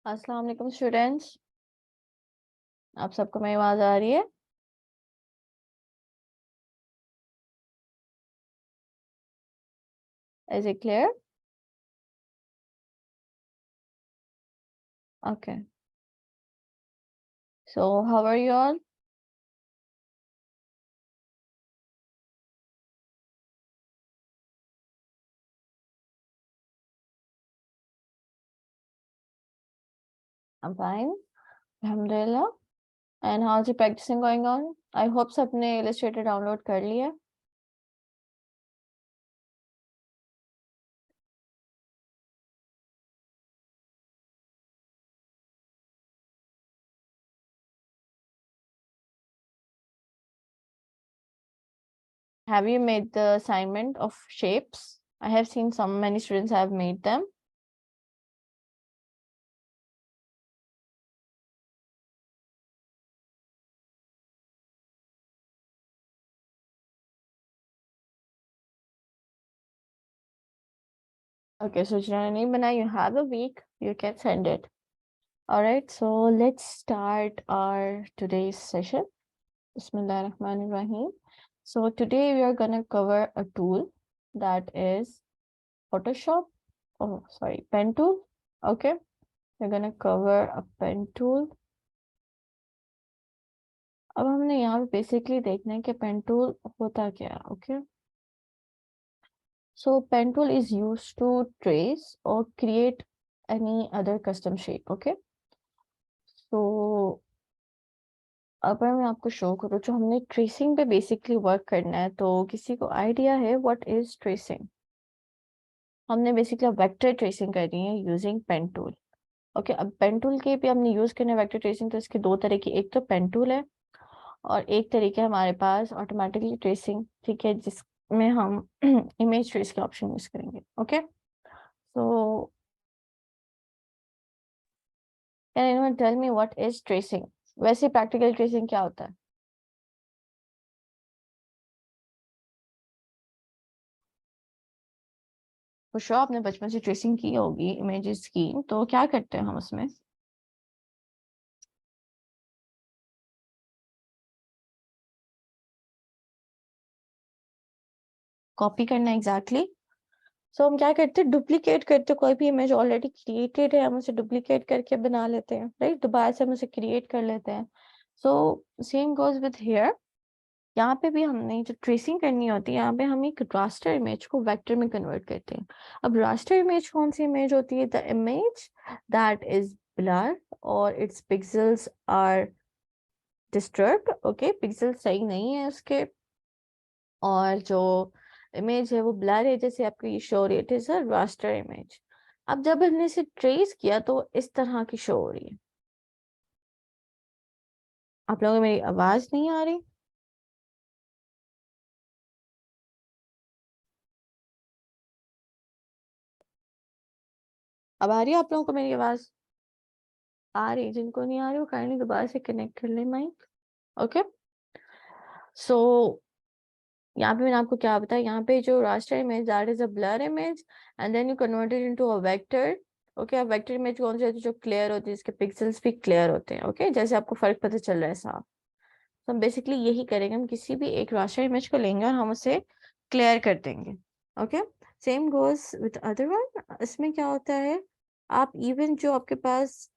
अस्सलाम वालेकुम स्टूडेंट्स। आप सबको मेरी आवाज आ रही है? Is it clear? Okay, so how are you all? I am fine, अल्हम्दुलिल्लाह। And how is your practicing going on? I hope सबने इलस्ट्रेटर डाउनलोड कर लिया। Have you made the assignment of shapes? I have seen many students have made them. Okay, so जिन्होंने नहीं बनाया, you have a week, you can send it. All right, so let's start our today's session. Bismillahirrahmanirrahim. So today we are gonna cover a tool that is Photoshop. Oh, sorry, pen tool. Okay, we're gonna cover a pen tool. अब हमने यहाँ पे basically देखना है कि pen tool होता क्या है. Okay, so pen tool is used to trace or create any other custom shape. Okay, so अब मैं आपको शो करूँ, जो हमने ट्रेसिंग पे बेसिकली वर्क करना है, तो किसी को आइडिया है व्हाट इज ट्रेसिंग? हमने बेसिकली वेक्टर ट्रेसिंग करनी है यूजिंग पेन टूल. ओके, अब पेन टूल के भी हमने यूज करना है वेक्टर ट्रेसिंग, तो इसके दो तरह की, एक तो पेन टूल है और एक तरीके हमारे पास ऑटोमेटिकली ट्रेसिंग, ठीक है, जिसमें हम इमेज ट्रेस के ऑप्शन यूज करेंगे. Okay, so can anyone tell me what is tracing? वैसे प्रैक्टिकल ट्रेसिंग क्या होता है? कुछ आपने बचपन से ट्रेसिंग की होगी इमेजेस की, तो क्या करते हैं हम उसमें? कॉपी करना, एग्जैक्टली. सो हम क्या करते हैं, डुप्लीकेट करते हैं. कोई भी इमेज ऑलरेडी क्रिएटेड है, हम उसे डुप्लीकेट करके बना लेते हैं, राइट? दोबारा से हम उसे क्रिएट कर लेते हैं. So same goes with here. यहाँ पे भी हमने जो ट्रेसिंग करनी होती है, यहाँ पे हम एक रास्टर इमेज को वेक्टर में कन्वर्ट करते हैं. अब रास्टर इमेज कौन सी इमेज होती है? The image that is blur और it's pixels are disturbed. Okay, pixel सही नहीं है उसके, और जो इमेज है वो ब्लर है, जैसे आपको ये शो हो रही है, it is a raster image. अब जब हमने इसे ट्रेस किया तो इस तरह की शो हो रही है. आप लोगों को मेरी आवाज नहीं आ रही? अब आ रही है आप लोगों को मेरी आवाज? आ रही? जिनको नहीं आ रही वो काइंडली दोबारा से कनेक्ट कर ले माइक. ओके, सो यहाँ पे मैंने आपको क्या बताया, यहाँ पे जो raster image that is a blur image and then you convert it into a vector. Okay, अब वेक्टर इमेज कौन सी होती है? जो क्लियर होती है, जिसके पिक्सेल्स भी क्लियर होते हैं. ओके, जैसे आपको फर्क पता चल रहा है साफ. तो हम बेसिकली यही करेंगे, हम किसी भी एक रास्टर इमेज को लेंगे और हम उसे क्लियर कर देंगे. Okay, same goes with other one. इसमें क्या होता है, आप इवन जो आपके पास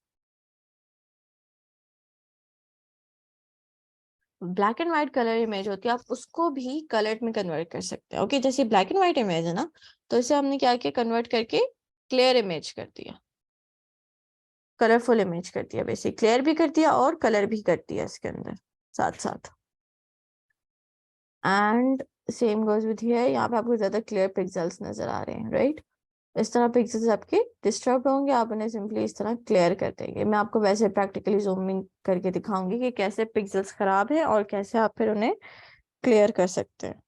black and white colour image होती है, आप उसको भी कलर में कन्वर्ट कर सकते हैं. ओके, जैसे ब्लैक एंड व्हाइट इमेज है ना, तो इसे हमने क्या किया, कन्वर्ट करके क्लियर इमेज कर दिया, कलरफुल इमेज कर दिया. बेसिक क्लियर भी कर दिया और कलर भी कर दिया इसके अंदर साथ साथ. And same goes with here. यहाँ पे आपको ज्यादा क्लियर पिक्सेल्स नजर आ रहे हैं, राइट? इस तरह पिक्सेल्स आपके डिस्टर्ब होंगे, आप उन्हें सिंपली इस तरह क्लियर कर देंगे. मैं आपको वैसे प्रैक्टिकली जूमिंग करके दिखाऊंगी कि कैसे पिक्सेल्स खराब है और कैसे आप फिर उन्हें क्लियर कर सकते हैं.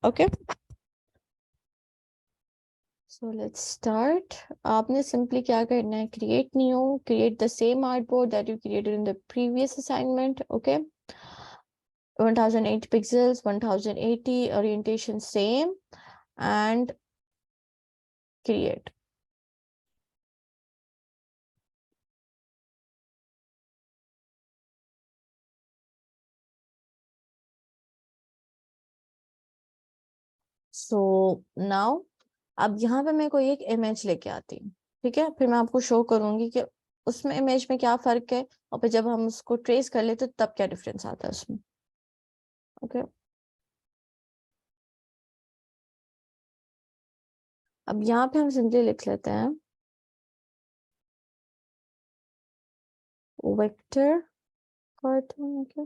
Okay, so let's start. आपने सिंपली क्या करना है, create new, create the same artboard that you created in the previous assignment. Okay, 1080 pixels, 1080 orientation same, and create. So now अब यहाँ पे मैं कोई एक इमेज लेके आती हूँ, ठीक है, फिर मैं आपको शो करूंगी कि उसमें इमेज में क्या फर्क है, और फिर जब हम उसको ट्रेस कर लेते तब क्या डिफरेंस आता है उसमें। ओके, अब यहाँ पे हम सिंपली लिख लेते हैं वेक्टर कार्टून। ओके,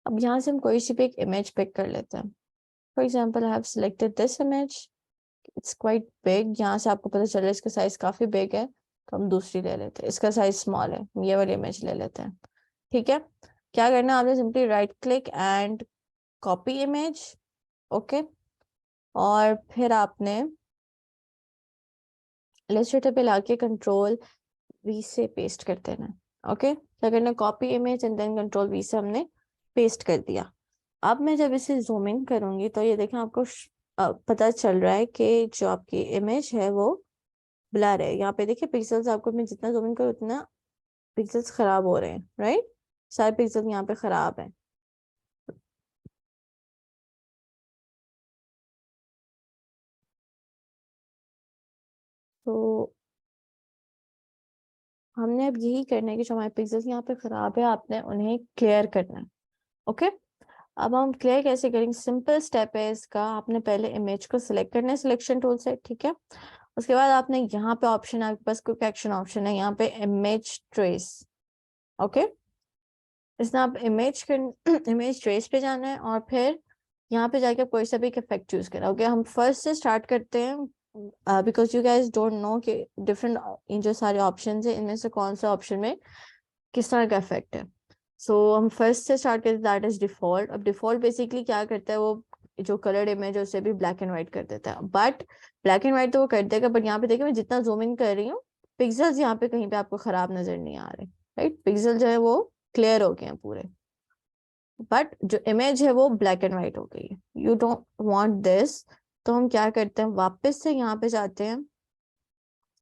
अब यहाँ से हम कोई सी भी एक इमेज पिक कर लेते हैं। For example I have selected this image, it's quite big, यहाँ से आपको पता चल रहा है इसका साइज काफी बिग है, तो हम दूसरी ले लेते हैं, इसका साइज स्मॉल है, ये वाली इमेज ले लेते हैं। ठीक है, क्या करना है आपने, simply write click and copy image. Okay, और फिर आपने इलस्ट्रेटर पे लाके कंट्रोल वी से पेस्ट कर देना। ओके, क्या करना, copy image and then control V से हमने पेस्ट कर दिया। अब मैं जब इसे जूम इन करूंगी तो ये देखें आपको पता चल रहा है कि जो आपकी इमेज है वो ब्लर है। यहाँ पे देखिए पिक्सल्स, आपको मैं जितना जूम इन करूँ उतना पिक्सल्स खराब हो रहे हैं, राइट, सारे पिक्सल यहाँ पे खराब है। तो हमने अब यही करना है कि जो हमारे पिक्सल्स यहाँ पे खराब है आपने उन्हें क्लियर करना है। ओके, अब हम क्लियर कैसे करेंगे, सिंपल स्टेप है इसका, आपने पहले इमेज को सिलेक्ट करना है सिलेक्शन टूल से, ठीक है। उसके बाद आपने यहाँ पे ऑप्शन, आपके पास क्विक एक्शन ऑप्शन है, यहाँ पे इमेज ट्रेस। ओके, इसमें आप इमेज इमेज ट्रेस पे जाना है और फिर यहाँ पे जाके आप कोई सा भी एक इफेक्ट चूज करना। ओके, हम फर्स्ट से स्टार्ट करते हैं, because you guys don't know कि डिफरेंट इन जो सारे ऑप्शन है इनमें से कौन सा ऑप्शन में किस तरह का इफेक्ट है। सो हम फर्स्ट से स्टार्ट करते हैं, दैट इज डिफॉल्ट। अब डिफॉल्ट बेसिकली क्या करता है, वो जो कलर्ड इमेज है उसे भी ब्लैक एंड व्हाइट कर देता है, बट ब्लैक एंड व्हाइट तो वो कर देगा, बट यहाँ पे देखिए मैं जितना जूम इन कर रही हूँ पिक्सल्स यहाँ पे कहीं पे आपको खराब नजर नहीं आ रहे, राइट, पिक्सल जो है वो क्लियर हो गए हैं पूरे, बट जो इमेज है वो ब्लैक एंड व्हाइट हो गई है। यू डोंट वांट दिस, तो हम क्या करते हैं, वापस से यहाँ पे जाते हैं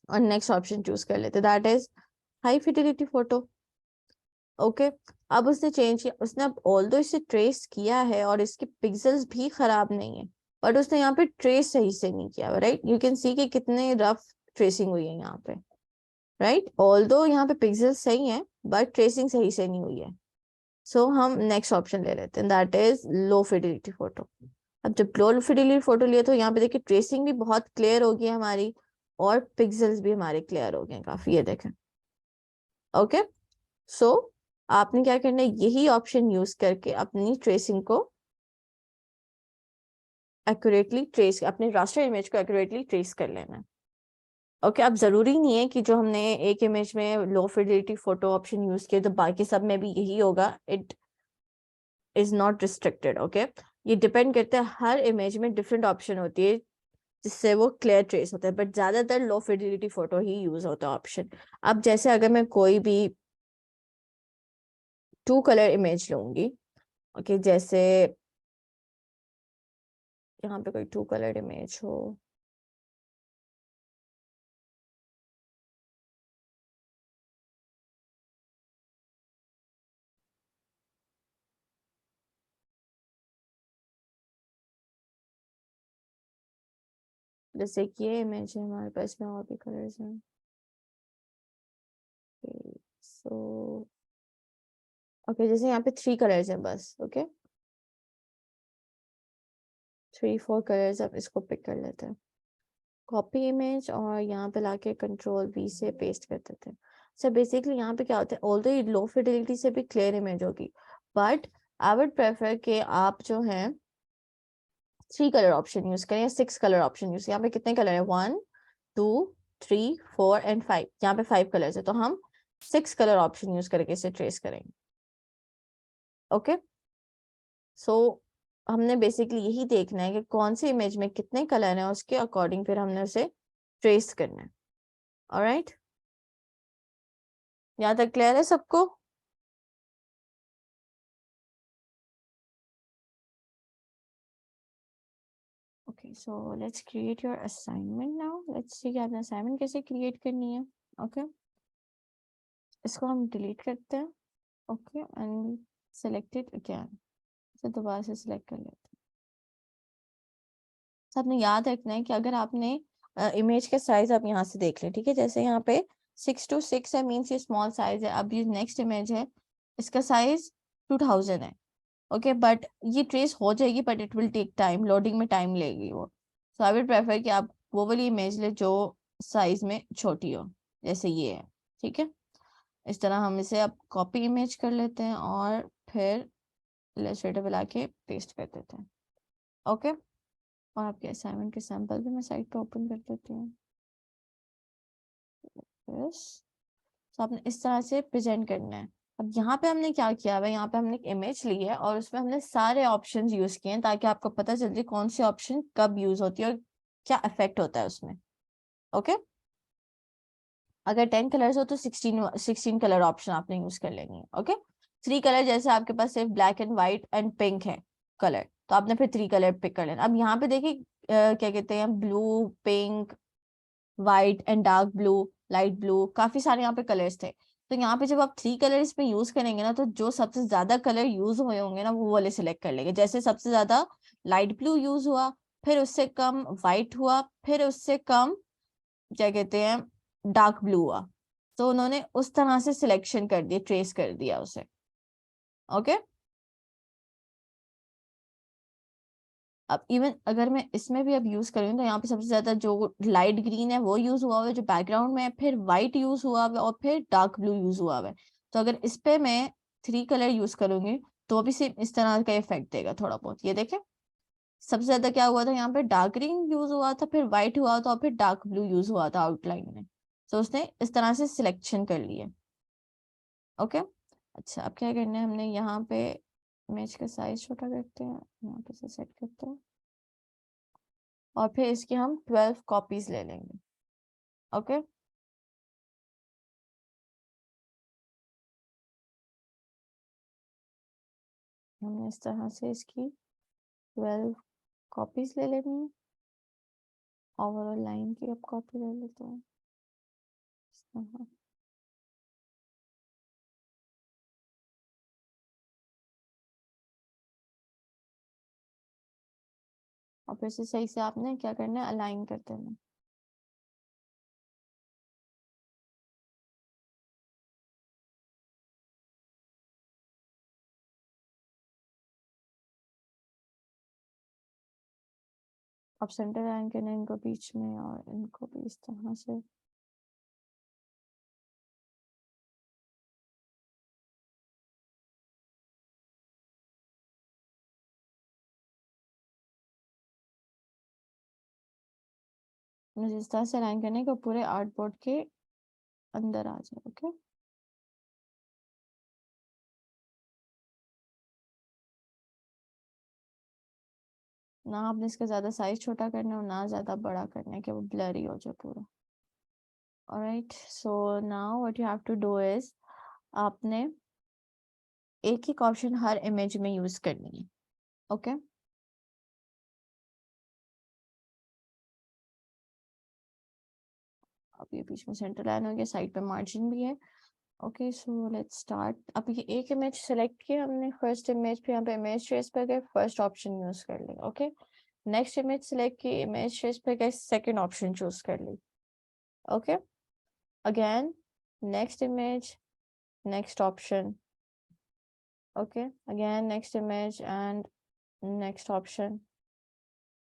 और नेक्स्ट ऑप्शन चूज कर लेते हैं, that is high fidelity photo. Okay, अब उसने चेंज किया, उसने अब ऑल्दो इसे ट्रेस किया है और इसके पिक्सल्स भी खराब नहीं है, बट उसने यहाँ पे ट्रेस सही से नहीं किया, राइट, यू कैन सी कि कितने रफ ट्रेसिंग हुई है यहाँ पे, राइट, ऑल्दो यहाँ पे पिक्सल्स सही है बट ट्रेसिंग सही से नहीं हुई है। सो हम नेक्स्ट ऑप्शन ले लेते हैं, that is low fidelity photo. अब जब लो फिडिलिटी फोटो लिया तो यहाँ पे देखिए ट्रेसिंग भी बहुत क्लियर हो गई है हमारी, और पिक्सल्स भी हमारे क्लियर हो गए काफी, ये देखें। ओके, सो आपने क्या करना है, यही ऑप्शन यूज करके अपनी ट्रेसिंग को एक्यूरेटली ट्रेस, अपने रास्टर इमेज को एक्यूरेटली ट्रेस कर लेना है। ओके, अब जरूरी नहीं है कि जो हमने एक इमेज में लो फिडिलिटी फोटो ऑप्शन यूज किया तो बाकी सब में भी यही होगा, it is not restricted. Okay, ये डिपेंड करता है, हर इमेज में डिफरेंट ऑप्शन होती है जिससे वो क्लियर ट्रेस होता है, बट ज्यादातर लो फिडिलिटी फोटो ही यूज होता है ऑप्शन। अब जैसे अगर मैं कोई भी टू कलर इमेज लूंगी, ओके, जैसे यहाँ पे कोई टू कलर इमेज हो, जैसे कि ये इमेज है हमारे पास में और भी कलर्स हैं। सो ओके, जैसे यहाँ पे थ्री कलर्स हैं बस, ओके, थ्री फोर कलर्स, अब इसको पिक कर लेते हैं, कॉपी इमेज, और यहाँ पे लाके कंट्रोल वी से पेस्ट कर देते हैं। सो बेसिकली यहाँ पे क्या होता है, ऑल्दो ये लो फिडिलिटी से भी क्लियर इमेज होगी, बट आई वुड प्रेफर कि आप जो है थ्री कलर ऑप्शन यूज करें या सिक्स कलर ऑप्शन यूज, यहाँ पे कितने कलर है, one two three four and five, यहाँ पे फाइव कलर्स है, तो हम सिक्स कलर ऑप्शन यूज करके इसे ट्रेस करेंगे। ओके, सो हमने बेसिकली यही देखना है कि कौन सी इमेज में कितने कलर हैं, उसके अकॉर्डिंग फिर हमने उसे ट्रेस करना है। ऑलराइट, यहाँ तक क्लियर है सबको? Okay, so let's create your assignment now, let's see कि आपने असाइनमेंट कैसे क्रिएट करनी है। ओके, इसको हम डिलीट करते हैं। ओके, एंड सिलेक्टेड अगेन, इसे दोबारा से सिलेक्ट कर लेते हैं। तो आपने याद रखना है कि अगर आपने इमेज का साइज आप यहाँ से देख लें, ठीक है, जैसे यहाँ पे 6 to 6 है, मीन्स ये स्मॉल साइज है। अब ये नेक्स्ट इमेज है, इसका साइज 2000 है, ओके, बट ये ट्रेस हो जाएगी, but it will take time, loading में टाइम लेगी वो। सो आई विल प्रेफर कि आप वो वाली इमेज ले जो साइज में छोटी हो, जैसे ये है, ठीक है। इस तरह हम इसे अब कॉपी इमेज कर लेते हैं और फिर इलस्ट्रेटर पे लाके पेस्ट कर देते हैं, ओके। और आपके असाइनमेंट के सैंपल भी मैं साइट पे ओपन कर देती हूँ। यस, तो आपने इस तरह से प्रेजेंट करना है। अब यहाँ पे हमने क्या किया है, यहाँ पे हमने एक इमेज ली है और उसमें हमने सारे ऑप्शंस यूज किए हैं ताकि आपको पता चल जाए कौन सी ऑप्शन कब यूज होती है और क्या इफेक्ट होता है उसमें, ओके। अगर 10 कलर्स हो तो 16 कलर ऑप्शन आपने यूज कर लेंगे, ओके। 3 कलर, जैसे आपके पास सिर्फ black and white and pink है कलर, तो आपने फिर 3 कलर पिक कर लेना। अब यहाँ पे देखिए क्या कहते हैं, blue, pink, white and dark blue, light blue, काफी सारे यहाँ पे कलर्स थे। तो यहाँ पे जब आप 3 कलर इसमें यूज करेंगे ना, तो जो सबसे ज्यादा कलर यूज हुए होंगे ना, वो वाले सिलेक्ट कर लेंगे। जैसे सबसे ज्यादा लाइट ब्लू यूज हुआ, फिर उससे कम व्हाइट हुआ, फिर उससे कम क्या कहते हैं डार्क ब्लू हुआ, तो उन्होंने उस तरह से सिलेक्शन कर दिया, ट्रेस कर दिया उसे, ओके। अब इवन अगर मैं इसमें भी अब यूज करूँ तो यहाँ पे सबसे ज्यादा जो लाइट ग्रीन है वो यूज हुआ हुआ है जो बैकग्राउंड में है, फिर व्हाइट यूज हुआ हुआ है और फिर डार्क ब्लू यूज हुआ हुआ है। तो अगर इस पे मैं 3 कलर यूज करूंगी तो भी सिर्फ इस तरह का इफेक्ट देगा थोड़ा बहुत। ये देखें, सबसे ज्यादा क्या हुआ था, यहाँ पे डार्क ग्रीन यूज हुआ था, फिर व्हाइट हुआ था और फिर डार्क ब्लू यूज हुआ था आउटलाइन में। तो उसने इस तरह से सिलेक्शन कर लिया, ओके। अच्छा, अब क्या करना है, हमने यहाँ पे इमेज का साइज छोटा करते हैं, यहाँ पे से सेट करते हैं और फिर इसकी हम 12 कॉपीज ले लेंगे, ओके। हमने इस तरह से इसकी 12 कॉपीज ले लेनी है। ओवरऑल लाइन की अब कॉपी ले लेते हैं इस तरह। और फिर से सही से आपने क्या करना है, अलाइन कर देना है। अब सेंटर लाइन करना है इनको बीच में और इनको भी इस तरह से। मुझे इस तरह से लाइन करने को पूरे आर्टबोर्ड के अंदर आ जाए, ओके। ना आपने इसका ज्यादा साइज छोटा करना है और ना ज्यादा बड़ा करना है कि वो ब्लरी हो जाए पूरा। Alright, so now what you have to do is, आपने एक एक ऑप्शन हर इमेज में यूज करनी है, ओके। अब ये बीच में सेंटर लाइन हो गया, साइड पे मार्जिन भी है, ओके। So let's start. अब ये एक इमेज सेलेक्ट किया हमने, फर्स्ट इमेज पे, यहाँ पे इमेज ट्रेस पे गए, फर्स्ट ऑप्शन यूज कर ली, ओके। नेक्स्ट इमेज सेलेक्ट की, इमेज ट्रेस पे गए, सेकंड ऑप्शन चूज कर ली, okay. Again next image, next option, okay. Again next image and next option,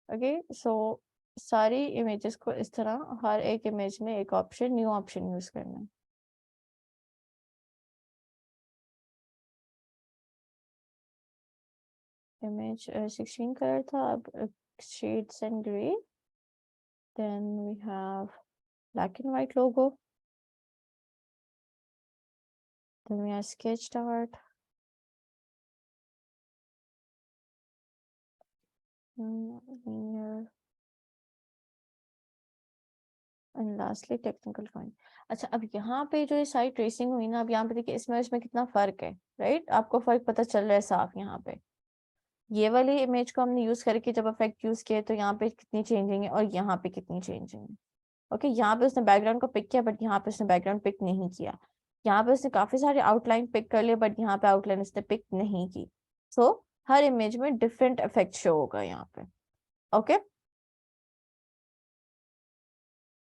okay. So सारी इमेजेस को इस तरह हर एक इमेज में एक ऑप्शन, न्यू ऑप्शन यूज करना है। इमेज 16 कलर था, अब shades and gray, then we have black and white logo, then we have sketched art, linear, and lastly technical drawing। अच्छा, अब यहाँ पे जो ये सारी ट्रेसिंग हुई ना, अब यहाँ पे देखिए इसमें इसमें कितना फर्क है, राइट। आपको फर्क पता चल रहा है साफ यहाँ पे। ये वाली इमेज को हमने यूज करके जब इफेक्ट यूज किए तो यहाँ पे कितनी चेंजिंग है और यहाँ पे कितनी चेंजिंग है, ओके। यहाँ पे उसने बैकग्राउंड को पिक किया बट यहाँ पे उसने बैकग्राउंड पिक नहीं किया। यहाँ पे उसने काफी सारे आउटलाइन पिक कर लिए, बट यहाँ पे आउटलाइन उसने पिक नहीं की। सो हर इमेज में डिफरेंट इफेक्ट शो होगा यहाँ पे। ओके,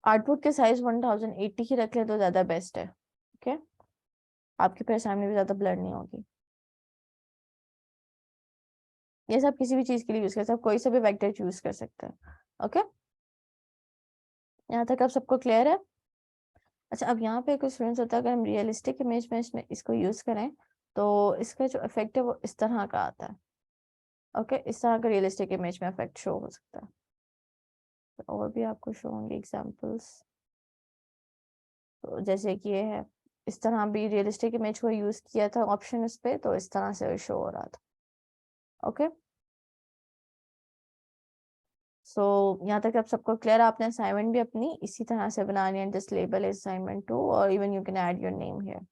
आउटपुट के साइज 1080 ही रख ले तो ज्यादा बेस्ट है। ओके, आपकी परेशानी भी ज्यादा ब्लर नहीं होगी। ये सब किसी भी चीज के लिए यूज कर सकते हैं, कोई सा भी वेक्टर यूज कर सकते हैं। ओके, यहाँ तक अब सबको क्लियर है? अच्छा, अब यहाँ पे कुछ स्टूडेंट्स होता है, अगर हम रियलिस्टिक इमेज में इसमें इसको यूज करें तो इसका जो इफेक्ट है वो इस तरह का आता है। ओके, इस तरह का रियलिस्टिक इमेज में इफेक्ट शो हो सकता है। तो और भी आपको शो होंगे एग्जांपल्स, तो जैसे कि ये है, इस तरह भी रियलिस्टिक इमेज को यूज किया था ऑप्शन इस पे, तो इस तरह से शो हो रहा था। ओके, सो यहाँ तक अब सबको क्लियर? आपने असाइनमेंट भी अपनी इसी तरह से बनानी है, जस्ट लेबल असाइनमेंट 2 और even you can add your name here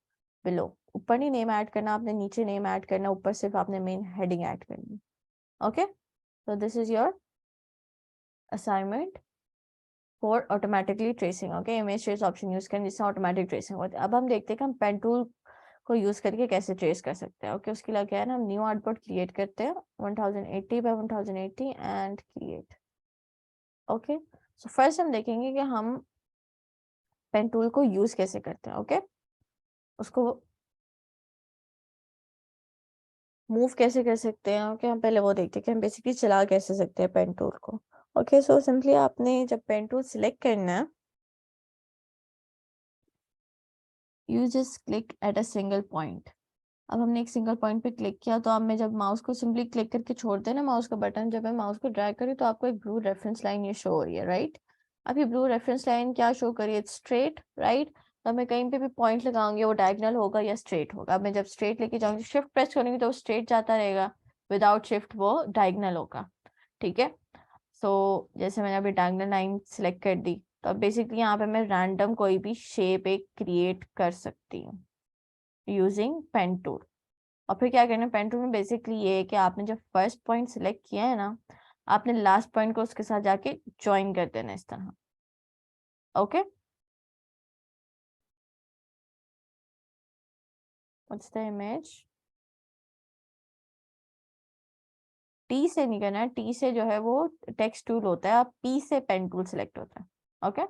below. ऊपर नहीं नेम ऐड करना आपने, नीचे नेम ऐड करना, ऊपर सिर्फ आपने मेन हेडिंग ऐड करनी। Okay, so this is your assignment for automatically tracing. okay, image trace option use करें जिससे ऑटोमेटिक ट्रेसिंग होती है। अब हम देखते हैं कि हम पेन टूल को यूज करके कैसे ट्रेस कर सकते हैं। ओके, उसके लिए क्या है ना, हम न्यू आर्टबोर्ड क्रिएट करते हैं 1080 by 1080 and create. Okay, so first हम देखेंगे कि हम पेन टूल को यूज कैसे करते हैं। ओके, उसको मूव कैसे कर सकते हैं। ओके, हम पहले वो देखते हैं कि हम बेसिकली चला कैसे सकते हैं पेन टूल को। ओके, सो सिंपली आपने जब पेन टूल सिलेक्ट करना है, you just click at a single point. अब हमने एक सिंगल पॉइंट पे क्लिक किया, तो अब मैं जब माउस को सिंपली क्लिक करके छोड़ते हैं ना, माउस का बटन, जब मैं माउस को ड्रैग करी तो आपको एक ब्लू रेफरेंस लाइन ये शो हो रही है, राइट? अब ये ब्लू रेफरेंस लाइन क्या शो करी है? Straight, right? तो मैं कहीं पे भी पॉइंट लगाऊंगी वो डायगोनल होगा या स्ट्रेट होगा। अब मैं जब स्ट्रेट लेके जाऊंगी, शिफ्ट प्रेस करूंगी तो वो स्ट्रेट जाता रहेगा, विदाउट शिफ्ट वो डायगोनल होगा। ठीक है, सो जैसे मैंने अभी डायगोनल लाइन सिलेक्ट कर दी, तो अब बेसिकली यहाँ पे मैं रैंडम कोई भी शेप एक क्रिएट कर सकती हूँ यूजिंग पेन टूल। और फिर क्या करना है पेन टूल में, बेसिकली ये है कि आपने जब फर्स्ट पॉइंट सिलेक्ट किया है ना, आपने लास्ट पॉइंट को उसके साथ जाके ज्वाइन कर देना इस तरह। Okay, what's the image? T से नहीं करना है, टी से जो है वो टेक्स्ट टूल होता है, आप पी से पेन टूल सिलेक्ट होता है। ओके,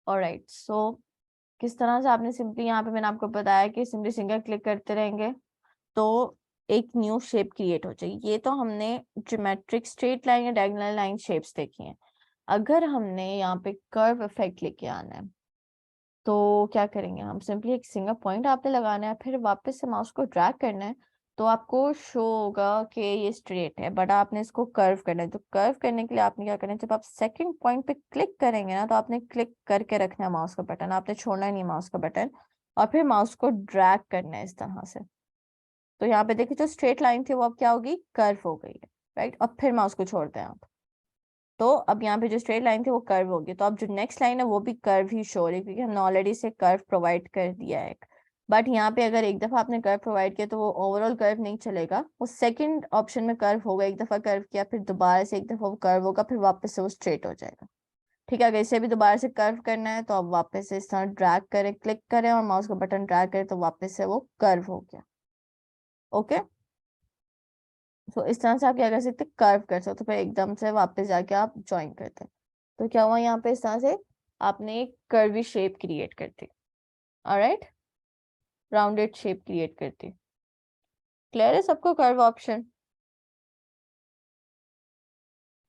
ऑलराइट, सो किस तरह से आपने सिंपली, यहाँ पे मैंने आपको बताया कि सिंपली सिंगल क्लिक करते रहेंगे तो एक न्यू शेप क्रिएट हो जाएगी। ये तो हमने ज्योमेट्रिक स्ट्रेट लाइन या डायगोनल लाइन शेप्स देखी हैं। अगर हमने यहाँ पे कर्व इफेक्ट लेके आना है तो क्या करेंगे, हम सिंपली एक सिंगल पॉइंट आपने लगाना है, फिर वापस से माउस को ड्रैग करना है, तो आपको शो होगा कि ये स्ट्रेट है, बट आपने इसको कर्व करना है। तो कर्व करने के लिए आपने क्या करना है, जब आप सेकंड पॉइंट पे क्लिक करेंगे ना, तो आपने क्लिक करके रखना है माउस का बटन, आपने छोड़ना ही नहीं माउस का बटन, और फिर माउस को ड्रैग करना है इस तरह से। तो यहाँ पे देखिए जो स्ट्रेट लाइन थी वो अब क्या होगी, कर्व हो गई है, राइट? अब फिर माउस को छोड़ते हैं आप, तो अब यहाँ पे जो स्ट्रेट लाइन थी वो कर्व होगी, तो अब जो नेक्स्ट लाइन है वो भी कर्व ही शो रही है, क्योंकि हमने ऑलरेडी इसे कर्व प्रोवाइड कर दिया है। बट यहाँ पे अगर एक दफा आपने कर्व प्रोवाइड किया तो वो ओवरऑल कर्व नहीं चलेगा, वो सेकंड ऑप्शन में कर्व होगा। एक दफा कर्व किया, फिर दोबारा से एक दफा वो कर्व होगा, फिर वापस से वो स्ट्रेट हो जाएगा। ठीक है, अगर इसे भी दोबारा से कर्व करना है तो अब वापस से इस तरह ड्रैग करें, क्लिक करें और माउस का बटन ड्रैग करें, तो वापस से वो कर्व हो गया। ओके, तो इस तरह से आप क्या कर सकते हैं, कर्व कर सकते हो, फिर एकदम से वापस जाके आप ज्वाइन करते हैं। तो क्या हुआ यहाँ पे, इस तरह से आपने एक कर्वी शेप क्रिएट कर दी। ऑलराइट, राउंडेड शेप क्रिएट कर दी। क्लियर है सबको कर्व ऑप्शन?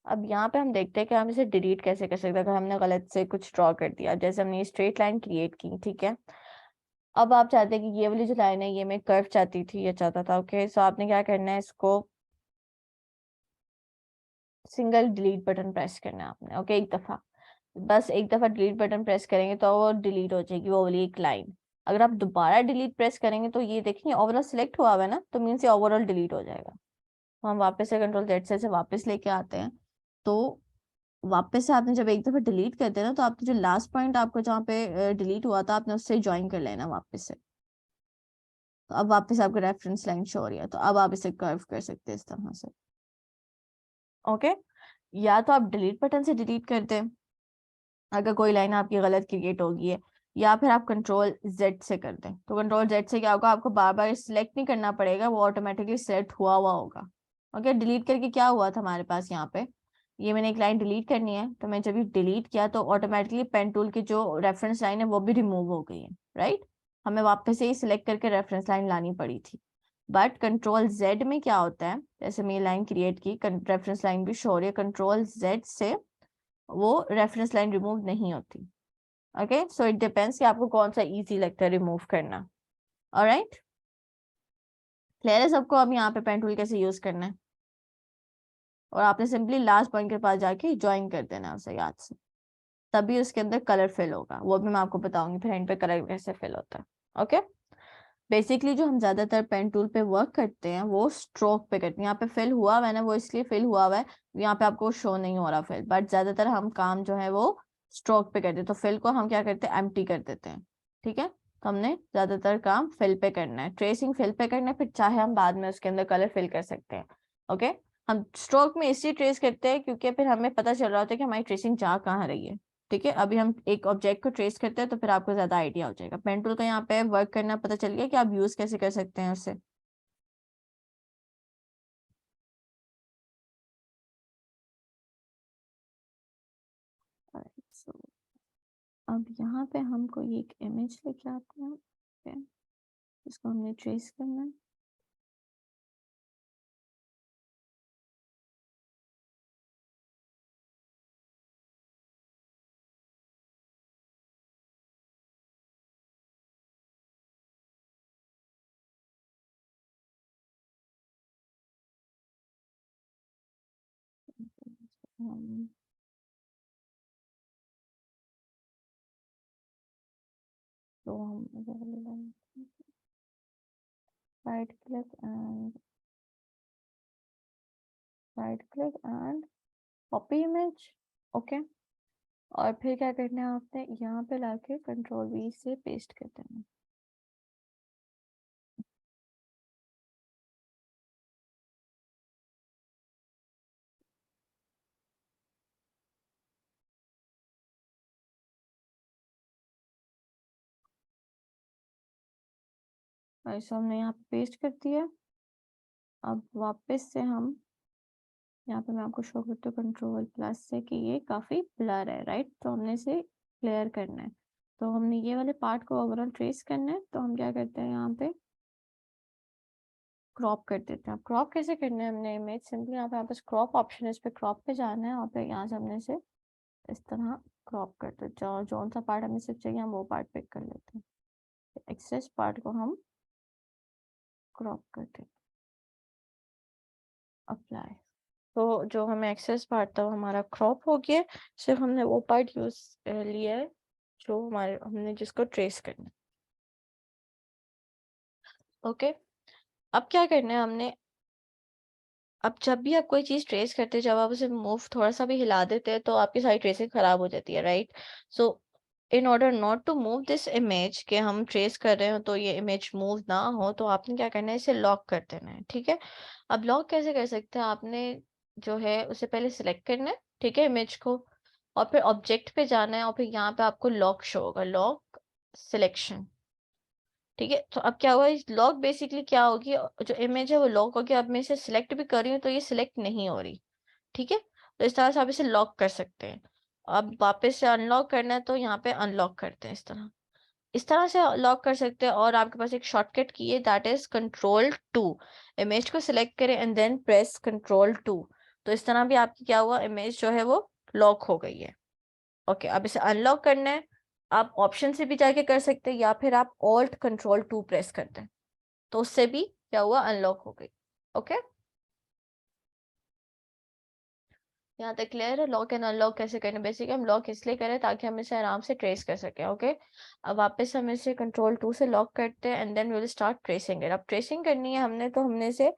अब यहाँ पे हम देखते हैं कि हम इसे डिलीट कैसे कर सकते हैं अगर हमने गलत से कुछ ड्रॉ कर दिया। जैसे हमने ये स्ट्रेट लाइन क्रिएट की, ठीक है, अब आप चाहते हैं कि ये वाली जो लाइन है ये मैं कर्व चाहती थी, ये चाहता था। ओके, सो आपने क्या करना है, इसको सिंगल डिलीट बटन प्रेस करना है आपने। ओके, एक दफा, बस एक दफा डिलीट बटन प्रेस करेंगे तो वो डिलीट हो जाएगी वो वाली एक लाइन। अगर आप दोबारा डिलीट प्रेस करेंगे तो ये देखिए ओवरऑल सिलेक्ट हुआ हुआ है ना, तो मीन्स ये ओवरऑल डिलीट हो जाएगा। तो हम वापस से कंट्रोल जेड से वापस लेके आते हैं, तो वापस से आपने जब एक दफा डिलीट करते हैं ना, तो आपने जो लास्ट पॉइंट आपको जहाँ पे डिलीट हुआ था आपने उससे ज्वाइन कर लेना वापस से। तो अब वापस आपको रेफरेंस लाइन शो हो रही है, तो अब आप इसे कर्व कर सकते हैं इस तरह से। ओके, या तो आप डिलीट बटन से डिलीट कर दें, अगर कोई लाइन आपकी गलत क्रिएट होगी है, या फिर आप कंट्रोल जेड से कर दें, तो कंट्रोल जेड से क्या होगा, आपको बार बार सिलेक्ट नहीं करना पड़ेगा, वो ऑटोमेटिकली सेलेक्ट हुआ हुआ होगा। ओके, डिलीट करके क्या हुआ था हमारे पास यहाँ पे, ये मैंने एक लाइन डिलीट करनी है, तो मैं जब ये डिलीट किया तो ऑटोमेटिकली पेन टूल की जो रेफरेंस लाइन है वो भी रिमूव हो गई है, राइट। हमें वापस से ही सिलेक्ट करके रेफरेंस लाइन लानी पड़ी थी। बट कंट्रोल जेड में क्या होता है, जैसे मैं ये लाइन क्रिएट की, रेफरेंस लाइन भी शो हो रही है, कंट्रोल जेड से वो रेफरेंस लाइन रिमूव नहीं होती। ओके, सो इट डिपेंड्स कि आपको कौन सा इजी लगता है रिमूव करना। ऑलराइट, क्लियर है सबको अब यहाँ पे पेन टूल कैसे यूज करना है। और आपने सिंपली लास्ट पॉइंट के पास जाके ज्वाइन कर देना है उसे याद से, तभी उसके अंदर कलर फिल होगा, वो भी मैं आपको बताऊंगी फिर एंड पे कलर कैसे फिल होता है। ओके, बेसिकली जो हम ज्यादातर पेन टूल पे वर्क करते हैं वो स्ट्रोक पे करते हैं। यहाँ पे फिल हुआ हुआ है ना, वो इसलिए फिल हुआ हुआ है, यहाँ पे आपको शो नहीं हो रहा फिल, बट ज्यादातर हम काम जो है वो स्ट्रोक पे करते हैं, तो फिल को हम क्या करते हैं, एम्प्टी कर देते हैं। ठीक है, तो हमने ज्यादातर काम फिल पे करना है, ट्रेसिंग फिल पे करना है, फिर चाहे हम बाद में उसके अंदर कलर फिल कर सकते हैं। ओके, हम स्ट्रोक में इसलिए ट्रेस करते हैं क्योंकि फिर हमें पता चल रहा होता है कि हमारी ट्रेसिंग जा कहाँ रही है। ठीक है, अभी हम एक ऑब्जेक्ट को ट्रेस करते हैं तो फिर आपको ज्यादा आइडिया हो जाएगा। पेन टूल का यहाँ पे वर्क करना पता चल गया कि आप यूज कैसे कर सकते हैं उससे। So, अब यहाँ पे हम कोई एक इमेज लेके आते हैं, okay, इसको हमने ट्रेस करना है। हम तो हम right click and copy image. Okay, और फिर क्या करना है आपने, यहाँ पे लाके कंट्रोल वी से पेस्ट कर देना। और इसे हमने यहाँ पे पेस्ट कर दिया। अब वापस से हम यहाँ पे मैं आपको शो करती हूँ कंट्रोल प्लस से कि ये काफी ब्लर है, राइट, तो हमने इसे क्लियर करना है। तो हमने ये वाले पार्ट को ओवरऑल ट्रेस करना है, तो हम क्या करते हैं, यहाँ पे क्रॉप कर देते हैं। अब क्रॉप कैसे करना है, हमने इमेज सिंपली यहाँ पे आप क्रॉप ऑप्शन है, इस पे क्रॉप पे जाना है, और फिर यहाँ से हमने इसे इस तरह क्रॉप करते हैं। जो जो सा पार्ट हमें सिर्फ चाहिए हम वो पार्ट पिक कर लेते हैं, एक्सेस पार्ट को हम क्रॉप करते हैं, अप्लाई। तो जो हमें एक्सेस पार्ट था वो हमारा क्रॉप हो गया, सिर्फ हमने वो पार्ट यूज लिया है जो हमारे हमने जिसको ट्रेस करना है। ओके, अब क्या करना है हमने, अब जब भी आप कोई चीज ट्रेस करते हैं, जब आप उसे मूव थोड़ा सा भी हिला देते हैं तो आपकी सारी ट्रेसिंग खराब हो जाती है, right. So in order not to move this image, के हम ट्रेस कर रहे हो तो ये इमेज मूव ना हो, तो आपने क्या करना है, इसे लॉक कर देना है। ठीक है, अब लॉक कैसे कर सकते हैं, आपने जो है उसे पहले सिलेक्ट करना है, ठीक है, इमेज को, और फिर ऑब्जेक्ट पे जाना है, और फिर यहाँ पे आपको लॉक शो होगा, लॉक सिलेक्शन। ठीक है, तो अब क्या हुआ, इस लॉक बेसिकली क्या होगी, जो इमेज है वो लॉक होगी। अब मैं इसे सिलेक्ट भी कर रही हूँ तो ये सिलेक्ट नहीं हो रही। ठीक है, तो इस तरह से आप इसे लॉक कर सकते हैं। अब वापस से अनलॉक करना है तो यहाँ पे अनलॉक करते हैं, इस तरह से लॉक कर सकते हैं। और आपके पास एक शॉर्टकट की है, दैट इज कंट्रोल 2। इमेज को सिलेक्ट करें एंड देन प्रेस कंट्रोल 2, तो इस तरह भी आपकी क्या हुआ, इमेज जो है वो लॉक हो गई है। ओके, अब इसे अनलॉक करना है, आप ऑप्शन से भी जाके कर सकते हैं, या फिर आप ऑल्ट कंट्रोल 2 प्रेस करते हैं, तो उससे भी क्या हुआ, अनलॉक हो गई। ओके, यहाँ तक क्लियर है। लॉक एंड अनलॉक कैसे करना, बेसिकली हम लॉक इसलिए करें ताकि हम इसे आराम से ट्रेस कर सकें। ओके, अब वापस हम इसे कंट्रोल 2 से लॉक करते हैं and then will start tracing it. अब ट्रेसिंग करनी है हमने, तो हमने इसे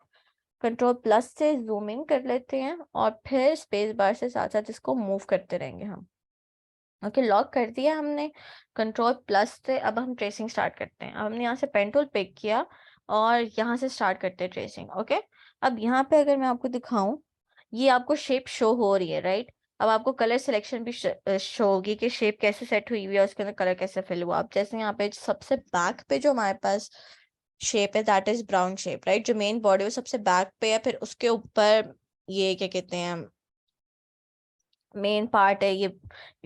कंट्रोल प्लस से जूम इन कर लेते हैं, और फिर स्पेस बार से साथ साथ इसको मूव करते रहेंगे हम। ओके, लॉक कर दिया हमने कंट्रोल प्लस से। अब हम ट्रेसिंग स्टार्ट करते हैं। अब हमने यहाँ से पेन टूल पिक किया और यहाँ से स्टार्ट करते हैं ट्रेसिंग। ओके, अब यहाँ पे अगर मैं आपको दिखाऊं, ये आपको शेप शो हो रही है, राइट। अब आपको कलर सिलेक्शन भी शो होगी कि शेप कैसे सेट हुई हुई है, उसके अंदर कलर कैसे फिल हुआ। अब जैसे यहाँ पे सबसे बैक पे जो हमारे पास शेप है that is brown shape, right. जो मेन बॉडी है वो सबसे बैक पे है, फिर उसके ऊपर ये क्या कहते हैं मेन पार्ट है, ये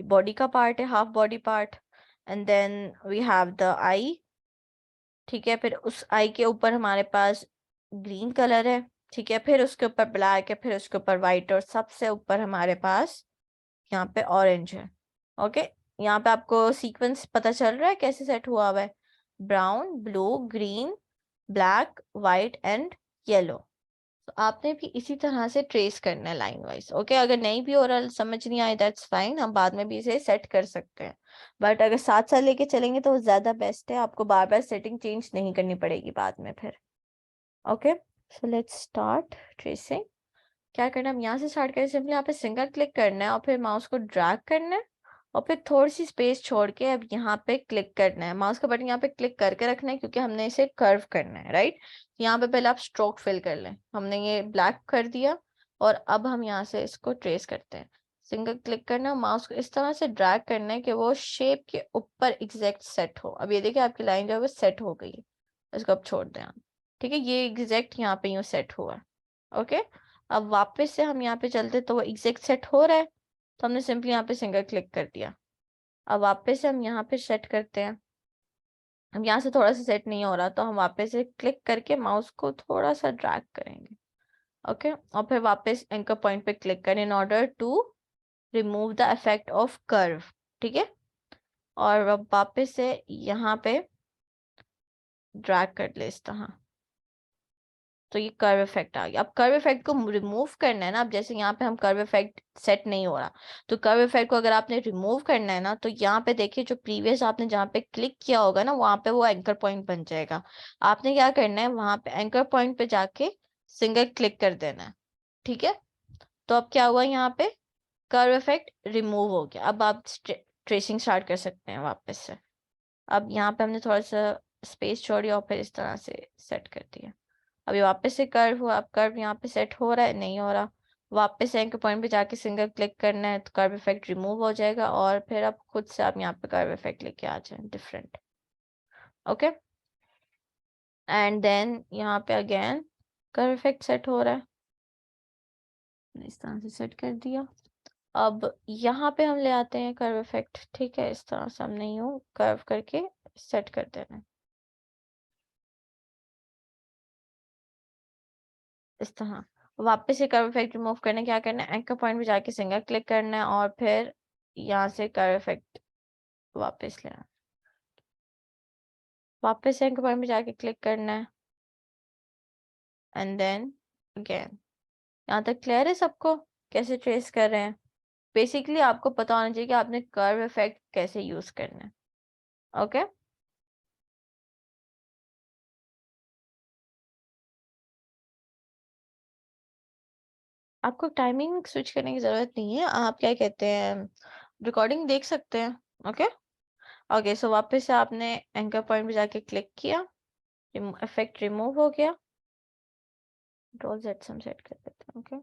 बॉडी का पार्ट है, half body part. And then we have the eye, ठीक है। फिर उस आई के ऊपर हमारे पास ग्रीन कलर है, ठीक है। फिर उसके ऊपर ब्लैक है, फिर उसके ऊपर वाइट, और सबसे ऊपर हमारे पास यहाँ पे ऑरेंज है। ओके, यहाँ पे आपको सीक्वेंस पता चल रहा है कैसे सेट हुआ हुआ है। Brown, blue, green, black, white and yellow. तो आपने भी इसी तरह से ट्रेस करना है लाइन वाइज। ओके, अगर नहीं भी हो रहा, समझ नहीं आए, दैट्स फाइन, हम बाद में भी इसे सेट कर सकते हैं। बट अगर साथ साथ लेके चलेंगे तो वो ज्यादा बेस्ट है, आपको बार बार सेटिंग चेंज नहीं करनी पड़ेगी बाद में फिर। Okay, so let's start tracing. क्या करना है, हम यहाँ से स्टार्ट करें, सिंपली यहाँ पे सिंगल क्लिक करना है और फिर माउस को ड्रैग करना है और फिर थोड़ी सी स्पेस छोड़ के अब यहाँ पे क्लिक करना है। माउस का बटन यहाँ पे क्लिक करके रखना है क्योंकि हमने इसे कर्व करना है, राइट। यहाँ पे पहले आप स्ट्रोक फिल कर लें, हमने ये ब्लैक कर दिया और अब हम यहाँ से इसको ट्रेस करते हैं। सिंगल क्लिक करना, माउस को इस तरह से ड्रैग करना है कि वो शेप के ऊपर एग्जैक्ट सेट हो। अब ये देखिए आपकी लाइन जो है वो सेट हो गई है, इसको अब छोड़ दें आप, ठीक है। ये एग्जैक्ट यहाँ पे यूँ सेट हुआ है। ओके, अब वापस से हम यहाँ पे चलते तो वो एग्जैक्ट सेट हो रहा है, तो हमने सिंपली यहाँ पे सिंगल क्लिक कर दिया। अब वापस से हम यहाँ पे सेट करते हैं। अब यहाँ से थोड़ा सा सेट नहीं हो रहा तो हम वापस से क्लिक करके माउस को थोड़ा सा ड्रैग करेंगे। ओके, और फिर वापस एंकर पॉइंट पे क्लिक करें in order to remove the effect of curve, ठीक है। और अब वापस से यहाँ पे ड्रैग कर ले इस तरह, तो ये कर्व इफेक्ट आ गया। अब कर्व इफेक्ट को रिमूव करना है ना, अब जैसे यहाँ पे हम कर्व इफेक्ट सेट नहीं हो रहा, तो कर्व इफेक्ट को अगर आपने रिमूव करना है ना, तो यहाँ पे देखिए जो प्रीवियस आपने जहाँ पे क्लिक किया होगा ना, वहाँ पे वो एंकर पॉइंट बन जाएगा। आपने क्या करना है, वहां पे एंकर पॉइंट पे जाके सिंगल क्लिक कर देना है, ठीक है। तो अब क्या हुआ, यहाँ पे कर्व इफेक्ट रिमूव हो गया। अब आप ट्रेसिंग स्टार्ट कर सकते हैं वापस से। अब यहाँ पे हमने थोड़ा सा स्पेस छोड़ी और फिर इस तरह से सेट कर दिया। अभी वापस से कर्व हुआ, अब कर्व यहाँ पे सेट हो रहा है, नहीं हो रहा, वापस से एंकर पॉइंट पे जाके सिंगल क्लिक करना है तो कर्व इफेक्ट रिमूव हो जाएगा और फिर आप खुद से आप यहाँ पे कर्व इफेक्ट लेके आ जाए डिफरेंट। ओके, एंड देन यहाँ पे अगेन कर्व इफेक्ट सेट हो रहा है, इस तरह से सेट कर दिया। अब यहाँ पे हम ले आते हैं कर्व इफेक्ट, ठीक है। इस तरह से हम नहीं हो कर्व करके सेट कर देना है इस तरह। वापस से कर्व इफेक्ट रिमूव करने क्या करना है, एंकर पॉइंट पे जाके सिंगल क्लिक करना है और फिर यहाँ से कर्व इफेक्ट वापस लेना, वापस से एंकर पॉइंट पे जाके क्लिक करना है एंड देन अगेन। यहाँ तक क्लियर है सबको कैसे ट्रेस कर रहे हैं? बेसिकली आपको पता होना चाहिए कि आपने कर्व इफेक्ट कैसे यूज करना है। ओके, आपको टाइमिंग स्विच करने की जरूरत नहीं है, आप क्या कहते हैं रिकॉर्डिंग देख सकते हैं। ओके, ओके, सो वापस से आपने एंकर पॉइंट पे जाके क्लिक किया, इफेक्ट रिमूव हो गया, कंट्रोल जेड से हम सेट कर देते हैं। ओके,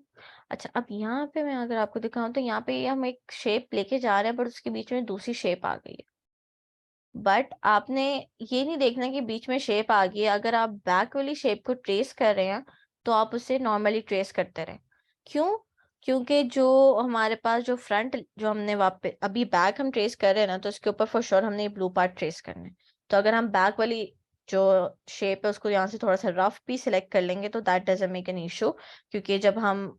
अच्छा, अब यहाँ पे मैं अगर आपको दिखाऊं तो यहाँ पे हम एक शेप लेके जा रहे हैं बट उसके बीच में दूसरी शेप आ गई है। बट आपने ये नहीं देखना कि बीच में शेप आ गई है, अगर आप बैक वाली शेप को ट्रेस कर रहे हैं तो आप उसे नॉर्मली ट्रेस करते रहें। क्यों? क्योंकि जो हमारे पास जो फ्रंट जो हमने वापस अभी बैक हम ट्रेस कर रहे हैं ना, तो उसके ऊपर फॉर श्योर हमने ये ब्लू पार्ट ट्रेस करना है। तो अगर हम बैक वाली जो शेप है उसको यहाँ से थोड़ा सा रफ भी सिलेक्ट कर लेंगे तो that doesn't make an issue, क्योंकि जब हम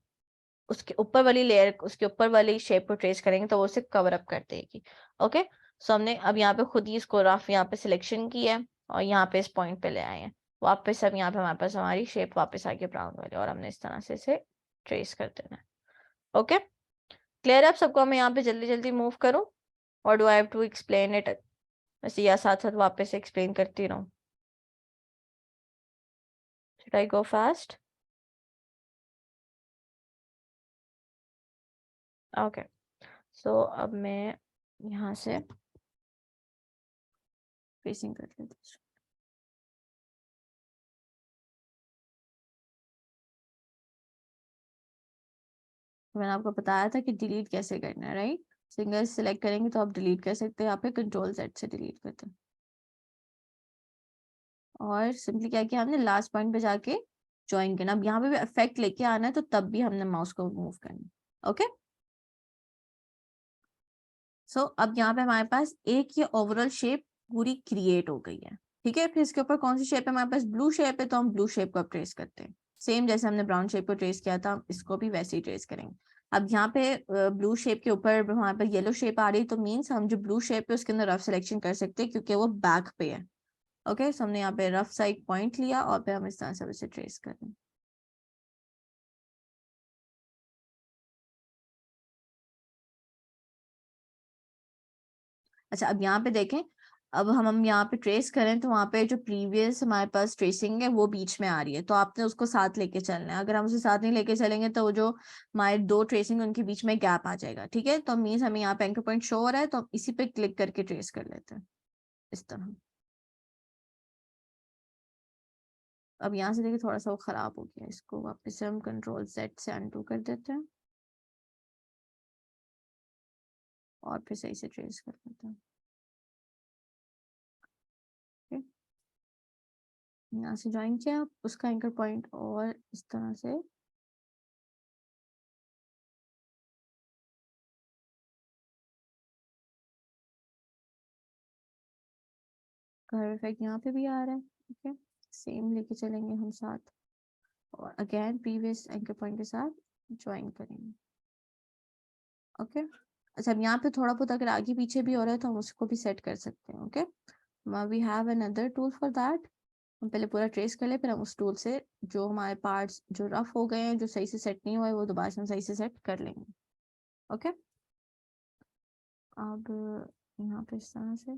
उसके ऊपर वाली लेयर उसके ऊपर वाली शेप को ट्रेस करेंगे तो वो उसे कवर अप कर देगी। ओके, सो हमने अब यहाँ पे खुद ही इसको रफ यहाँ पे सिलेक्शन किया है और यहाँ पे इस पॉइंट पे ले आए हैं। वापस अब यहाँ पे हमारे पास हमारी शेप वापस आ गई ब्राउन वाली और हमने इस तरह से इसे ट्रेस कर देना है। ओके, क्लियर है आप सबको? मैं यहाँ पे जल्दी जल्दी मूव करूँ और do I have to explain it वैसे, या साथ साथ वापस से एक्सप्लेन करती रहूँ? Should I go fast? Okay, so अब मैं यहाँ से ट्रेसिंग कर लेती हूँ। मैंने आपको बताया था कि डिलीट कैसे करना है, राइट। सिंगल सिलेक्ट करेंगे तो आप डिलीट कर सकते हैं, यहाँ पे कंट्रोल Z से डिलीट करते हैं। और सिंपली क्या किया हमने, लास्ट पॉइंट पे जाके ज्वाइन करना। अब यहाँ पे भी इफेक्ट लेके आना है, तो तब भी हमने माउस को मूव करना है। ओके, सो अब यहाँ पे हमारे पास एक ये ओवरऑल शेप पूरी क्रिएट हो गई है। ठीक है, फिर इसके ऊपर कौन सी शेप है हमारे पास, ब्लू शेप है, तो हम ब्लू शेप को अब ट्रेस करते हैं। सेम जैसे हमने ब्राउन शेप को ट्रेस किया था, हम इसको भी वैसे ही ट्रेस करेंगे। अब यहाँ पे ब्लू शेप के ऊपर हमारे पास येलो शेप आ रही है, तो मीन्स हम जो ब्लू शेप है उसके अंदर रफ सिलेक्शन कर सकते हैं, क्योंकि वो बैक पे है। ओके, सो हमने यहाँ पे रफ साइड पॉइंट लिया और फिर हम इस तरह से उसे ट्रेस कर रहे हैं। अच्छा, अब यहाँ पे देखें, अब हम यहाँ पे ट्रेस करें तो वहाँ पे जो प्रीवियस हमारे पास ट्रेसिंग है वो बीच में आ रही है, तो आपने उसको साथ लेके चलना है। अगर हम उसे साथ नहीं लेके चलेंगे तो वो जो हमारे दो ट्रेसिंग उनके बीच में गैप आ जाएगा। ठीक है, तो मीन्स हमें यहाँ पे एंकर पॉइंट शो हो रहा है, तो हम इसी पे क्लिक करके ट्रेस कर लेते हैं इस तरह। अब यहाँ से देखिए थोड़ा सा वो खराब हो गया, इसको वापस से हम कंट्रोल Z से अनडू कर देते हैं और फिर सही से ट्रेस कर लेते हैं। यहाँ से ज्वाइन किया उसका एंकर पॉइंट और इस तरह से कर्व इफेक्ट यहाँ पे भी आ रहा है। ठीक है, सेम लेके चलेंगे हम साथ और अगेन प्रीवियस एंकर पॉइंट के साथ ज्वाइन करेंगे। ओके, अच्छा अब यहाँ पे थोड़ा बहुत अगर आगे पीछे भी हो रहा है तो हम उसको भी सेट कर सकते हैं। Okay, we have another tool for that. हम पहले पूरा ट्रेस कर ले, फिर हम उस टूल से जो हमारे पार्ट्स जो रफ हो गए हैं, जो सही से सेट नहीं हुए, वो दोबारा से हम सही से सेट कर लेंगे। ओके, अब यहाँ पे इस तरह से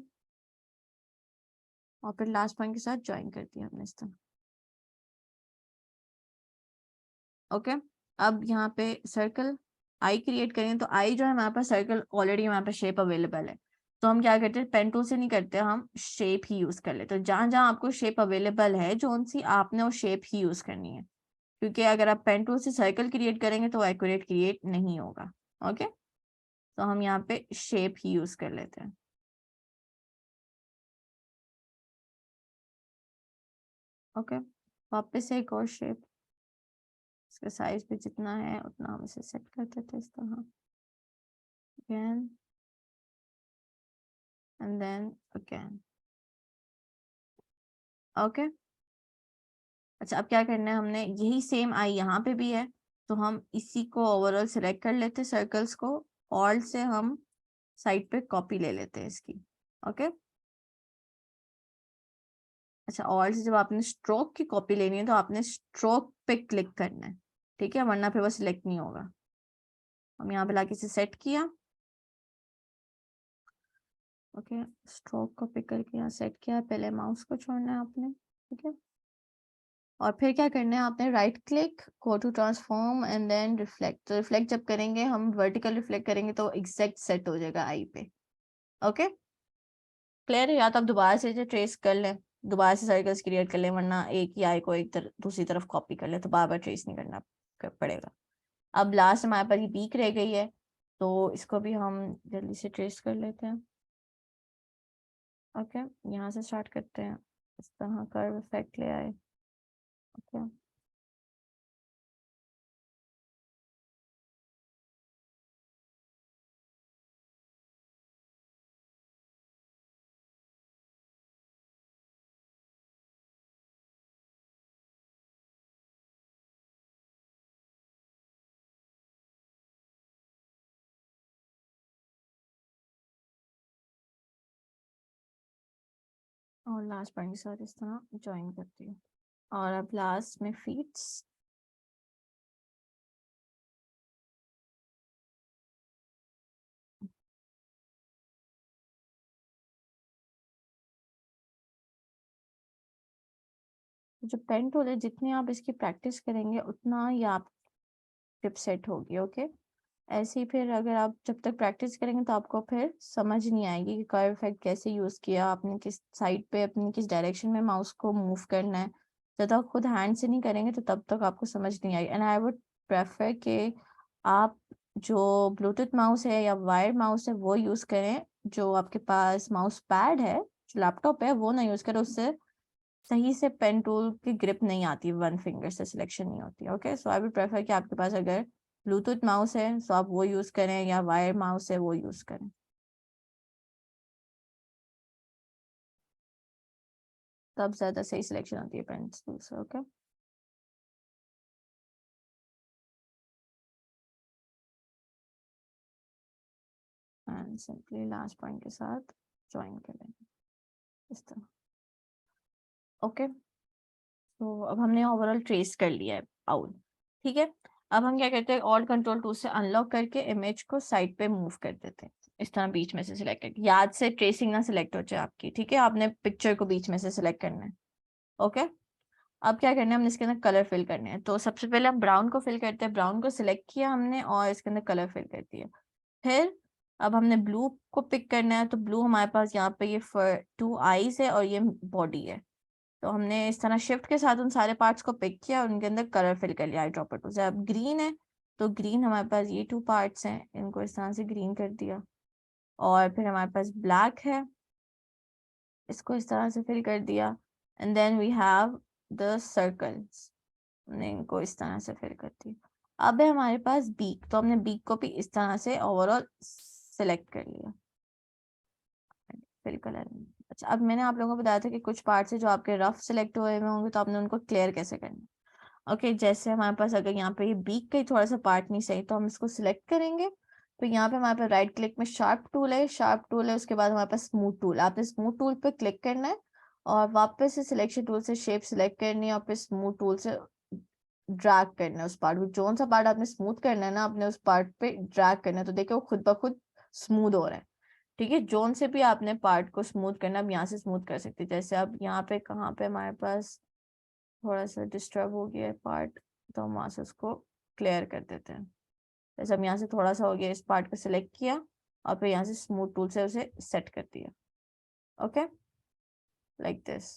और फिर लास्ट पॉइंट के साथ ज्वाइन कर दिया हमने इस तरह। ओके, अब यहाँ पे सर्कल आई क्रिएट करेंगे, तो आई जो है हमारे पास सर्कल ऑलरेडी हमारे पास शेप अवेलेबल है, तो हम क्या करते हैं, पेन टूल से नहीं करते, हम शेप ही यूज कर लेते हैं। तो जहां जहां आपको शेप अवेलेबल है जो सी आपने वो शेप ही यूज करनी है, क्योंकि अगर आप पेन टूल से सर्कल क्रिएट करेंगे तो एक्यूरेट क्रिएट नहीं होगा। ओके, तो हम यहाँ पे शेप ही यूज कर लेते हैं। ओके, वापस से एक और शेप, इसका साइज भी जितना है उतना हम इसे सेट कर देते हैं इस तरह। again and then again। Okay, अच्छा अब क्या करना है, हमने यही सेम आई यहाँ पे भी है, तो हम इसी को ओवरऑल सिलेक्ट कर लेते हैं सर्कल्स को, ऑल्ट से हम साइड पे कॉपी ले लेते हैं इसकी। ओके, अच्छा ऑल्ट से जब आपने स्ट्रोक की कॉपी लेनी है तो आपने स्ट्रोक पे क्लिक करना है। ठीक है, वरना फिर वो सिलेक्ट नहीं होगा। हम यहाँ पे लाके इसे सेट किया। ओके, स्ट्रोक को पिक करके यहाँ सेट किया, पहले माउस को छोड़ना है आपने। ठीक है, और फिर क्या करना है आपने, right click, go to transform and then reflect. तो रिफ्लेक्ट जब करेंगे हम वर्टिकल रिफ्लेक्ट करेंगे तो एग्जैक्ट सेट हो जाएगा आई पे। ओके, क्लियर है, या तो आप दोबारा से ट्रेस कर लें, दोबारा से सर्कल्स क्रिएट कर लें, वरना एक ही आई को दूसरी तरफ कॉपी कर ले, तो बार बार ट्रेस नहीं करना पड़ेगा। अब लास्ट हमारे पास ये पीक रह गई है, तो इसको भी हम जल्दी से ट्रेस कर लेते हैं। ओके, यहाँ से स्टार्ट करते हैं, इस तरह कर्व इफेक्ट ले आए। ओके, और लास्ट पॉइंट के साथ इस तरह ज्वाइन करती हूँ, और अब लास्ट में फीट्स। जो पेन टूल है, जितनी आप इसकी प्रैक्टिस करेंगे उतना ही आप टिप सेट होगी। ओके, ऐसे ही फिर अगर आप जब तक प्रैक्टिस करेंगे तो आपको फिर समझ नहीं आएगी कि कर्व इफेक्ट कैसे यूज किया, आपने किस साइड पे अपनी किस डायरेक्शन में माउस को मूव करना है। जब तक खुद हैंड से नहीं करेंगे तो तब तक आपको समझ नहीं आएगी। एंड आई वुड प्रेफर कि आप जो ब्लूटूथ माउस है या वायर्ड माउस है वो यूज करें। जो आपके पास माउस पैड है, जो लैपटॉप है, वो ना यूज करें। उससे सही से पेन टूल की ग्रिप नहीं आती, वन फिंगर से सिलेक्शन नहीं होती। Okay, so I would prefer कि आपके पास अगर ब्लूटूथ माउस है तो आप वो यूज करें, या वायर माउस है वो यूज करें, तब ज्यादा सही सिलेक्शन होती है पेन टूल से। Okay, and simply last point के साथ ज्वाइन कर लेंगे इस तरह। ओके, तो अब हमने ओवरऑल ट्रेस कर लिया है आउट। ठीक है, अब हम क्या करते हैं, ऑल्ट कंट्रोल 2 से अनलॉक करके इमेज को साइड पे मूव कर देते हैं, इस तरह बीच में से सिलेक्ट करके। याद से ट्रेसिंग ना सिलेक्ट हो जाए आपकी, ठीक है, आपने पिक्चर को बीच में से सिलेक्ट करना है। ओके, अब क्या करना है, हमने इसके अंदर कलर फिल करने हैं। तो सबसे पहले हम ब्राउन को फिल करते हैं। ब्राउन को सिलेक्ट किया हमने और इसके अंदर कलर फिल कर दिया। फिर अब हमने ब्लू को पिक करना है। तो ब्लू हमारे पास यहाँ पे ये टू आईज है और ये बॉडी है। तो हमने इस तरह शिफ्ट के साथ उन सारे पार्ट्स को पिक किया और उनके अंदर कलर फिल कर लिया आई ड्रॉपर टूल से। अब ग्रीन है, तो ग्रीन हमारे पास ये टू पार्ट्स हैं, इनको इस तरह से ग्रीन कर दिया। और फिर हमारे पास ब्लैक है, इसको इस तरह से फिल कर दिया। And then we have the circles, हमने इनको इस तरह से फिल कर दिया। अब है हमारे पास बीक, तो हमने बीक को भी इस तरह से ओवरऑल सिलेक्ट कर लिया फिल कलर में। अच्छा, अब मैंने आप लोगों को बताया था कि कुछ पार्ट्स है जो आपके रफ सिलेक्ट हुए हुए होंगे, तो आपने उनको क्लियर कैसे करना है। ओके, जैसे हमारे पास अगर यहाँ पे ये बीक का ही थोड़ा सा पार्ट नहीं सही, तो हम इसको सिलेक्ट करेंगे। तो यहाँ पे हमारे पास राइट क्लिक में शार्प टूल है, शार्प टूल है, उसके बाद हमारे पास स्मूथ टूल। आपने स्मूथ टूल पे क्लिक करना है और वापस से सिलेक्शन टूल से शेप सिलेक्ट करनी है और फिर स्मूथ टूल से ड्रैग करना है उस पार्ट को। जो सा पार्ट आपने स्मूथ करना है ना, आपने उस पार्ट पे ड्रैग करना है, तो देखिए वो खुद ब खुद स्मूथ हो रहा है। ठीक है, जोन से भी आपने पार्ट को स्मूथ करना, अब यहाँ से स्मूथ कर सकते हैं। जैसे अब यहाँ पे कहाँ पे हमारे पास थोड़ा सा डिस्टर्ब हो गया है पार्ट, तो हम वहां से उसको क्लियर कर देते हैं। जैसे अब यहाँ से थोड़ा सा हो गया, इस पार्ट को सिलेक्ट किया और फिर यहाँ से स्मूथ टूल से उसे सेट कर दिया। Okay, like this.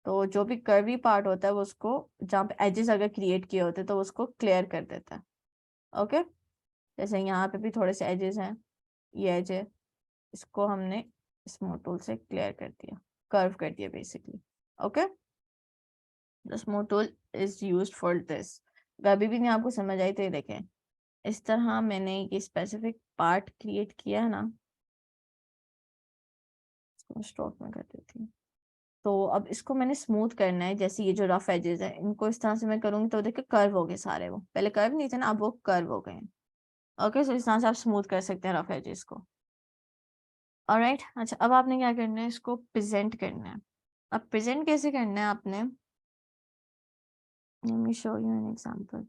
तो जो भी कर्वी पार्ट होता है वो उसको, जहाँ पे एजेस अगर क्रिएट किए होते हैं तो उसको क्लियर कर देता है। ओके, जैसे यहाँ पे भी थोड़े से एजेस हैं, ये एज है, इसको हमने स्मूथ टूल से क्लियर कर दिया, कर्व कर दिया basically. Okay, the smooth tool is used for this. अभी भी नहीं आपको समझ आई तो ये देखें, इस तरह मैंने ये स्पेसिफिक पार्ट क्रिएट किया है ना, इसको स्ट्रोक में कर देती हूँ। तो अब इसको मैंने स्मूथ करना है। जैसे ये जो रफ एजेस है इनको इस तरह से मैं करूंगी तो देखिए कर्व हो गए सारे, वो पहले कर्व नहीं थे ना, अब वो कर्व हो गए हैं। ओके, सो इस तरह से आप स्मूथ कर सकते हैं रफ एजेस को। ऑलराइट, अच्छा, अब आपने क्या करना है, इसको प्रेजेंट करना है। अब प्रेजेंट कैसे करना है आपने, let me show you an example.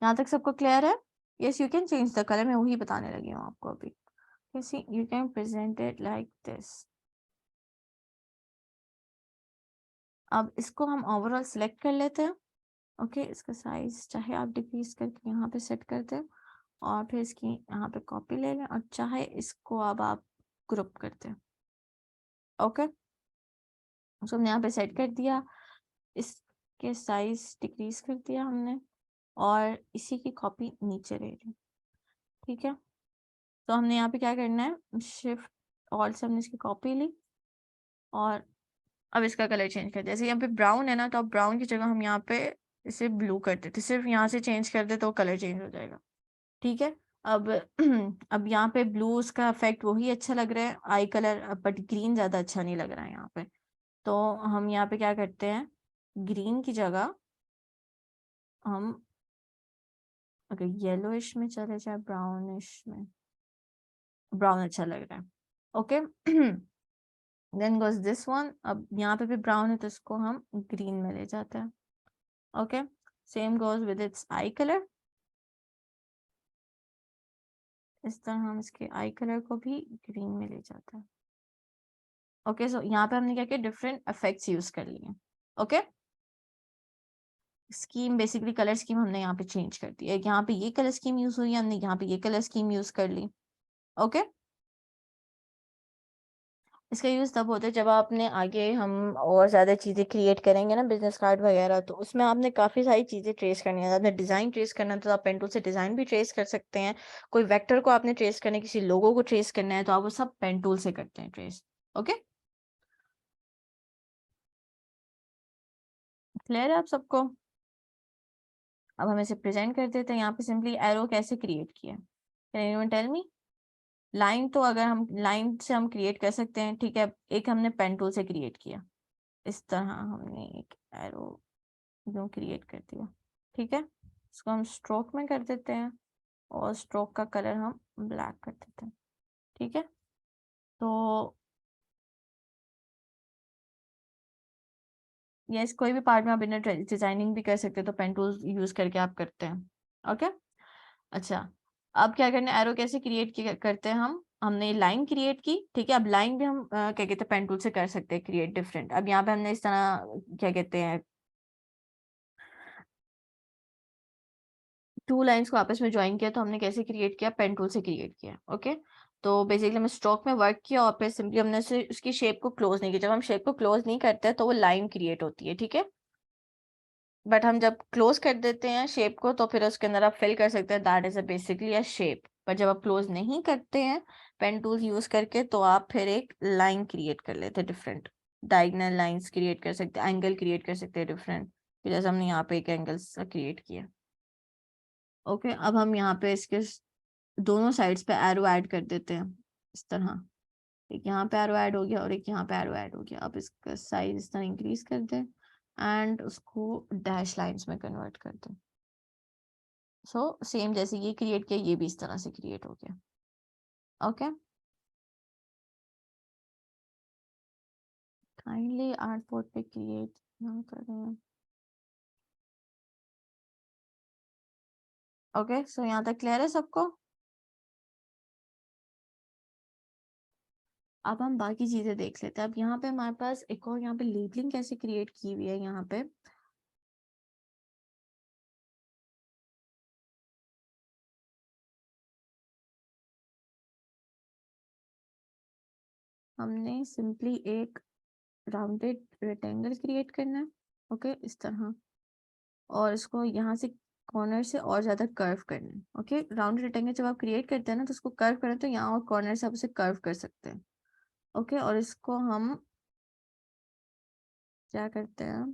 यहाँ तक सबको क्लियर है? Yes, you can change the colour, मैं वही बताने लगी हूँ आपको अभी। You can present it like this. अब इसको हम ओवरऑल सिलेक्ट कर लेते हैं। ओके, इसका साइज चाहे आप डिक्रीज करके यहाँ पे सेट कर दें और फिर इसकी यहाँ पे कॉपी ले लें, और चाहे इसको अब आप ग्रुप कर दें। ओके, सो हमने यहाँ पे सेट कर दिया, इसके साइज डिक्रीज कर दिया हमने और इसी की कॉपी नीचे ले ली। ठीक है, तो हमने यहाँ पे क्या करना है, शिफ्ट ऑल्ट से हमने इसकी कॉपी ली और अब इसका कलर चेंज कर दिया। जैसे यहाँ पे ब्राउन है ना, तो अब ब्राउन की जगह हम यहाँ पे इसे ब्लू कर देते, सिर्फ यहाँ से चेंज कर दे तो कलर चेंज हो जाएगा। ठीक है, अब अब यहाँ पे ब्लू उसका इफेक्ट वही अच्छा लग रहा है आई कलर, बट ग्रीन ज्यादा अच्छा नहीं लग रहा है यहाँ पे। तो हम यहाँ पे क्या करते हैं, ग्रीन की जगह हम अगर येलोइश में चले जाए, ब्राउनिश में, ब्राउन अच्छा लग रहा है। Okay, then goes this one. अब यहाँ पे भी ब्राउन है तो इसको हम ग्रीन में ले जाते हैं। Okay, same goes with it's I colour. इस तरह हम इसके आई कलर को भी ग्रीन में ले जाते हैं। ओके, सो यहाँ पे हमने क्या किया, डिफरेंट इफेक्ट्स यूज कर लिए। Okay, scheme basically colour scheme हमने यहाँ पे चेंज कर दी है। यहाँ पे ये कलर स्कीम यूज हुई है, हमने यहाँ पे ये कलर स्कीम यूज कर ली। ओके, इसका यूज़ तब होता है जब आपने आगे हम और ज़्यादा चीज़ें क्रिएट करेंगे ना, बिजनेस कार्ड वगैरह, तो उसमें आपने काफ़ी सारी चीज़ें ट्रेस करनी है। आपने डिज़ाइन ट्रेस करना है तो आप पेन टूल से डिज़ाइन भी ट्रेस कर सकते हैं। कोई वेक्टर को आपने ट्रेस करना है, किसी लोगो को ट्रेस करना है, तो आप वो सब पेन टूल से करते हैं ट्रेस। ओके, क्लियर है आप सबको? अब हम इसे प्रेजेंट कर देते हैं। यहाँ पे सिंपली एरो कैसे क्रिएट किया, can anyone tell me? Line तो अगर हम लाइन से हम क्रिएट कर सकते हैं, ठीक है। एक हमने पेन टूल से क्रिएट किया, इस तरह हमने एक एरो यूं क्रिएट कर दिया, ठीक है। इसको हम स्ट्रोक में कर देते हैं और स्ट्रोक का कलर हम ब्लैक कर देते हैं, ठीक है। तो यस, कोई भी पार्ट में आप इनर डिजाइनिंग भी कर सकते हैं, तो पेन टूल्स यूज करके आप करते हैं। ओके, अच्छा। अब क्या करना है, एरो कैसे क्रिएट करते हैं हम, हमने लाइन क्रिएट की, ठीक है। अब लाइन भी हम क्या कहते हैं, पेन टूल से कर सकते हैं क्रिएट डिफरेंट। अब यहाँ पे हमने इस तरह क्या कहते हैं, टू लाइंस को आपस में ज्वाइन किया, तो हमने कैसे क्रिएट किया, पेन टूल से क्रिएट किया। ओके, तो बेसिकली हमने स्ट्रोक में वर्क किया और फिर सिंपली हमने उसकी शेप को क्लोज नहीं किया। जब हम शेप को क्लोज नहीं करते तो वो लाइन क्रिएट होती है, ठीक है। बट हम जब क्लोज कर देते हैं शेप को, तो फिर उसके अंदर आप फिल कर सकते हैं, that is a basically a shape. पर जब आप क्लोज नहीं करते हैं पेन टूल यूज करके, तो आप फिर एक लाइन क्रिएट कर लेते हैं डिफरेंट। डायगोनल लाइंस क्रिएट कर सकते हैं, एंगल क्रिएट कर सकते हैं डिफरेंट, जैसे हमने यहाँ पे एक एंगल क्रिएट किया। ओके, अब हम यहाँ पे इसके दोनों साइड्स पे एरो ऐड कर देते हैं, इस तरह। एक यहाँ पे एरो ऐड हो गया और एक यहाँ पे एरो ऐड हो गया। अब इसका साइज इस तरह इंक्रीज कर दें एंड उसको डैश लाइंस में कन्वर्ट कर दें। सो सेम जैसे ये क्रिएट किया, ये भी इस तरह से क्रिएट हो गया। ओके, काइंडली आर्टबोर्ड पे क्रिएट ना करें। ओके, सो यहाँ तक क्लियर है सबको? अब हम बाकी चीजें देख लेते हैं। अब यहाँ पे हमारे पास एक और यहाँ पे लेबलिंग कैसे क्रिएट की हुई है। यहाँ पे हमने सिंपली एक राउंडेड रेक्टेंगल क्रिएट करना है, ओके, इस तरह। और इसको यहाँ से कॉर्नर से और ज्यादा कर्व करना है। ओके, राउंडेड रेक्टेंगल जब आप क्रिएट करते हैं ना, तो उसको कर्व करें, तो यहाँ और कॉर्नर से आप उसे कर्व कर सकते हैं। ओके, और इसको हम क्या करते हैं,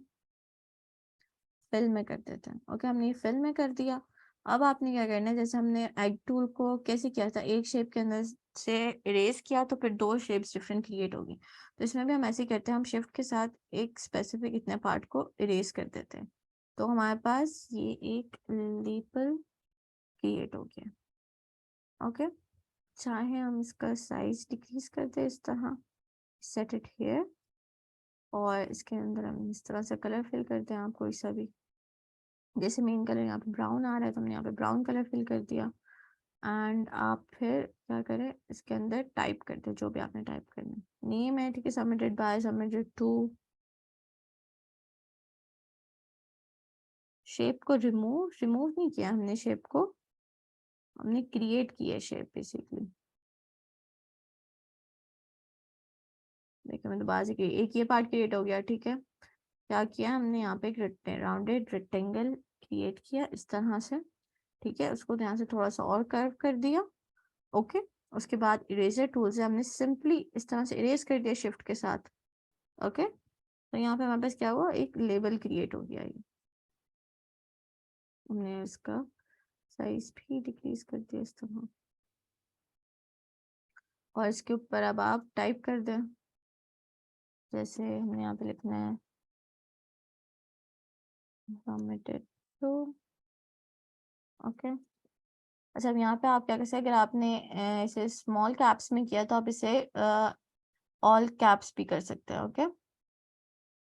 फिल में कर देते हैं। ओके, हमने ये फिल में कर दिया। अब आपने क्या करना है, जैसे हमने एग टूल को कैसे किया था, एक शेप के अंदर से इरेज किया तो फिर दो शेप्स डिफरेंट क्रिएट होगी। तो इसमें भी हम ऐसे ही करते हैं, हम शिफ्ट के साथ एक स्पेसिफिक इतने पार्ट को इरेज कर देते हैं। तो हमारे पास ये एक लेबल क्रिएट हो गया। ओके, चाहे हम इसका साइज डिक्रीज कर दें इस तरह, सेट इट हियर, और इसके अंदर हम इस तरह से कलर फिल करते हैं, आप कोई सा भी। जैसे मेन कलर यहाँ पे ब्राउन आ रहा है, तो हमने यहाँ पे ब्राउन कलर फिल कर दिया। एंड आप फिर क्या करें, इसके अंदर टाइप कर दें जो भी आपने टाइप करना है। नेम है, ठीक है, submitted by, submitted to. Shape को रिमूव रिमूव नहीं किया हमने, शेप को हमने क्रिएट किया शेप बेसिकली। देखिए मैं दोबारा से एक ये पार्ट क्रिएट हो गया, ठीक है। क्या किया हमने, यहाँ पे एक राउंडेड रेक्टेंगल क्रिएट किया इस तरह से, ठीक है। उसको ध्यान से थोड़ा सा और कर्व कर दिया। ओके, उसके बाद इरेजर टूल से हमने सिंपली इस तरह से इरेज कर दिया शिफ्ट के साथ। ओके, तो यहाँ पे हमारे पास क्या हुआ, एक लेबल क्रिएट हो गया। ये हमने इसका साइज भी डिक्रीज कर दिया इस तरह, और इसके ऊपर अब आप टाइप कर दें, जैसे हमने यहाँ पे लिखना है सबमिटेड टू। ओके, अच्छा, अब यहाँ पे आप क्या कर सकते हैं, अगर आपने इसे स्मॉल कैप्स में किया, तो आप इसे ऑल कैप्स भी कर सकते हैं। ओके,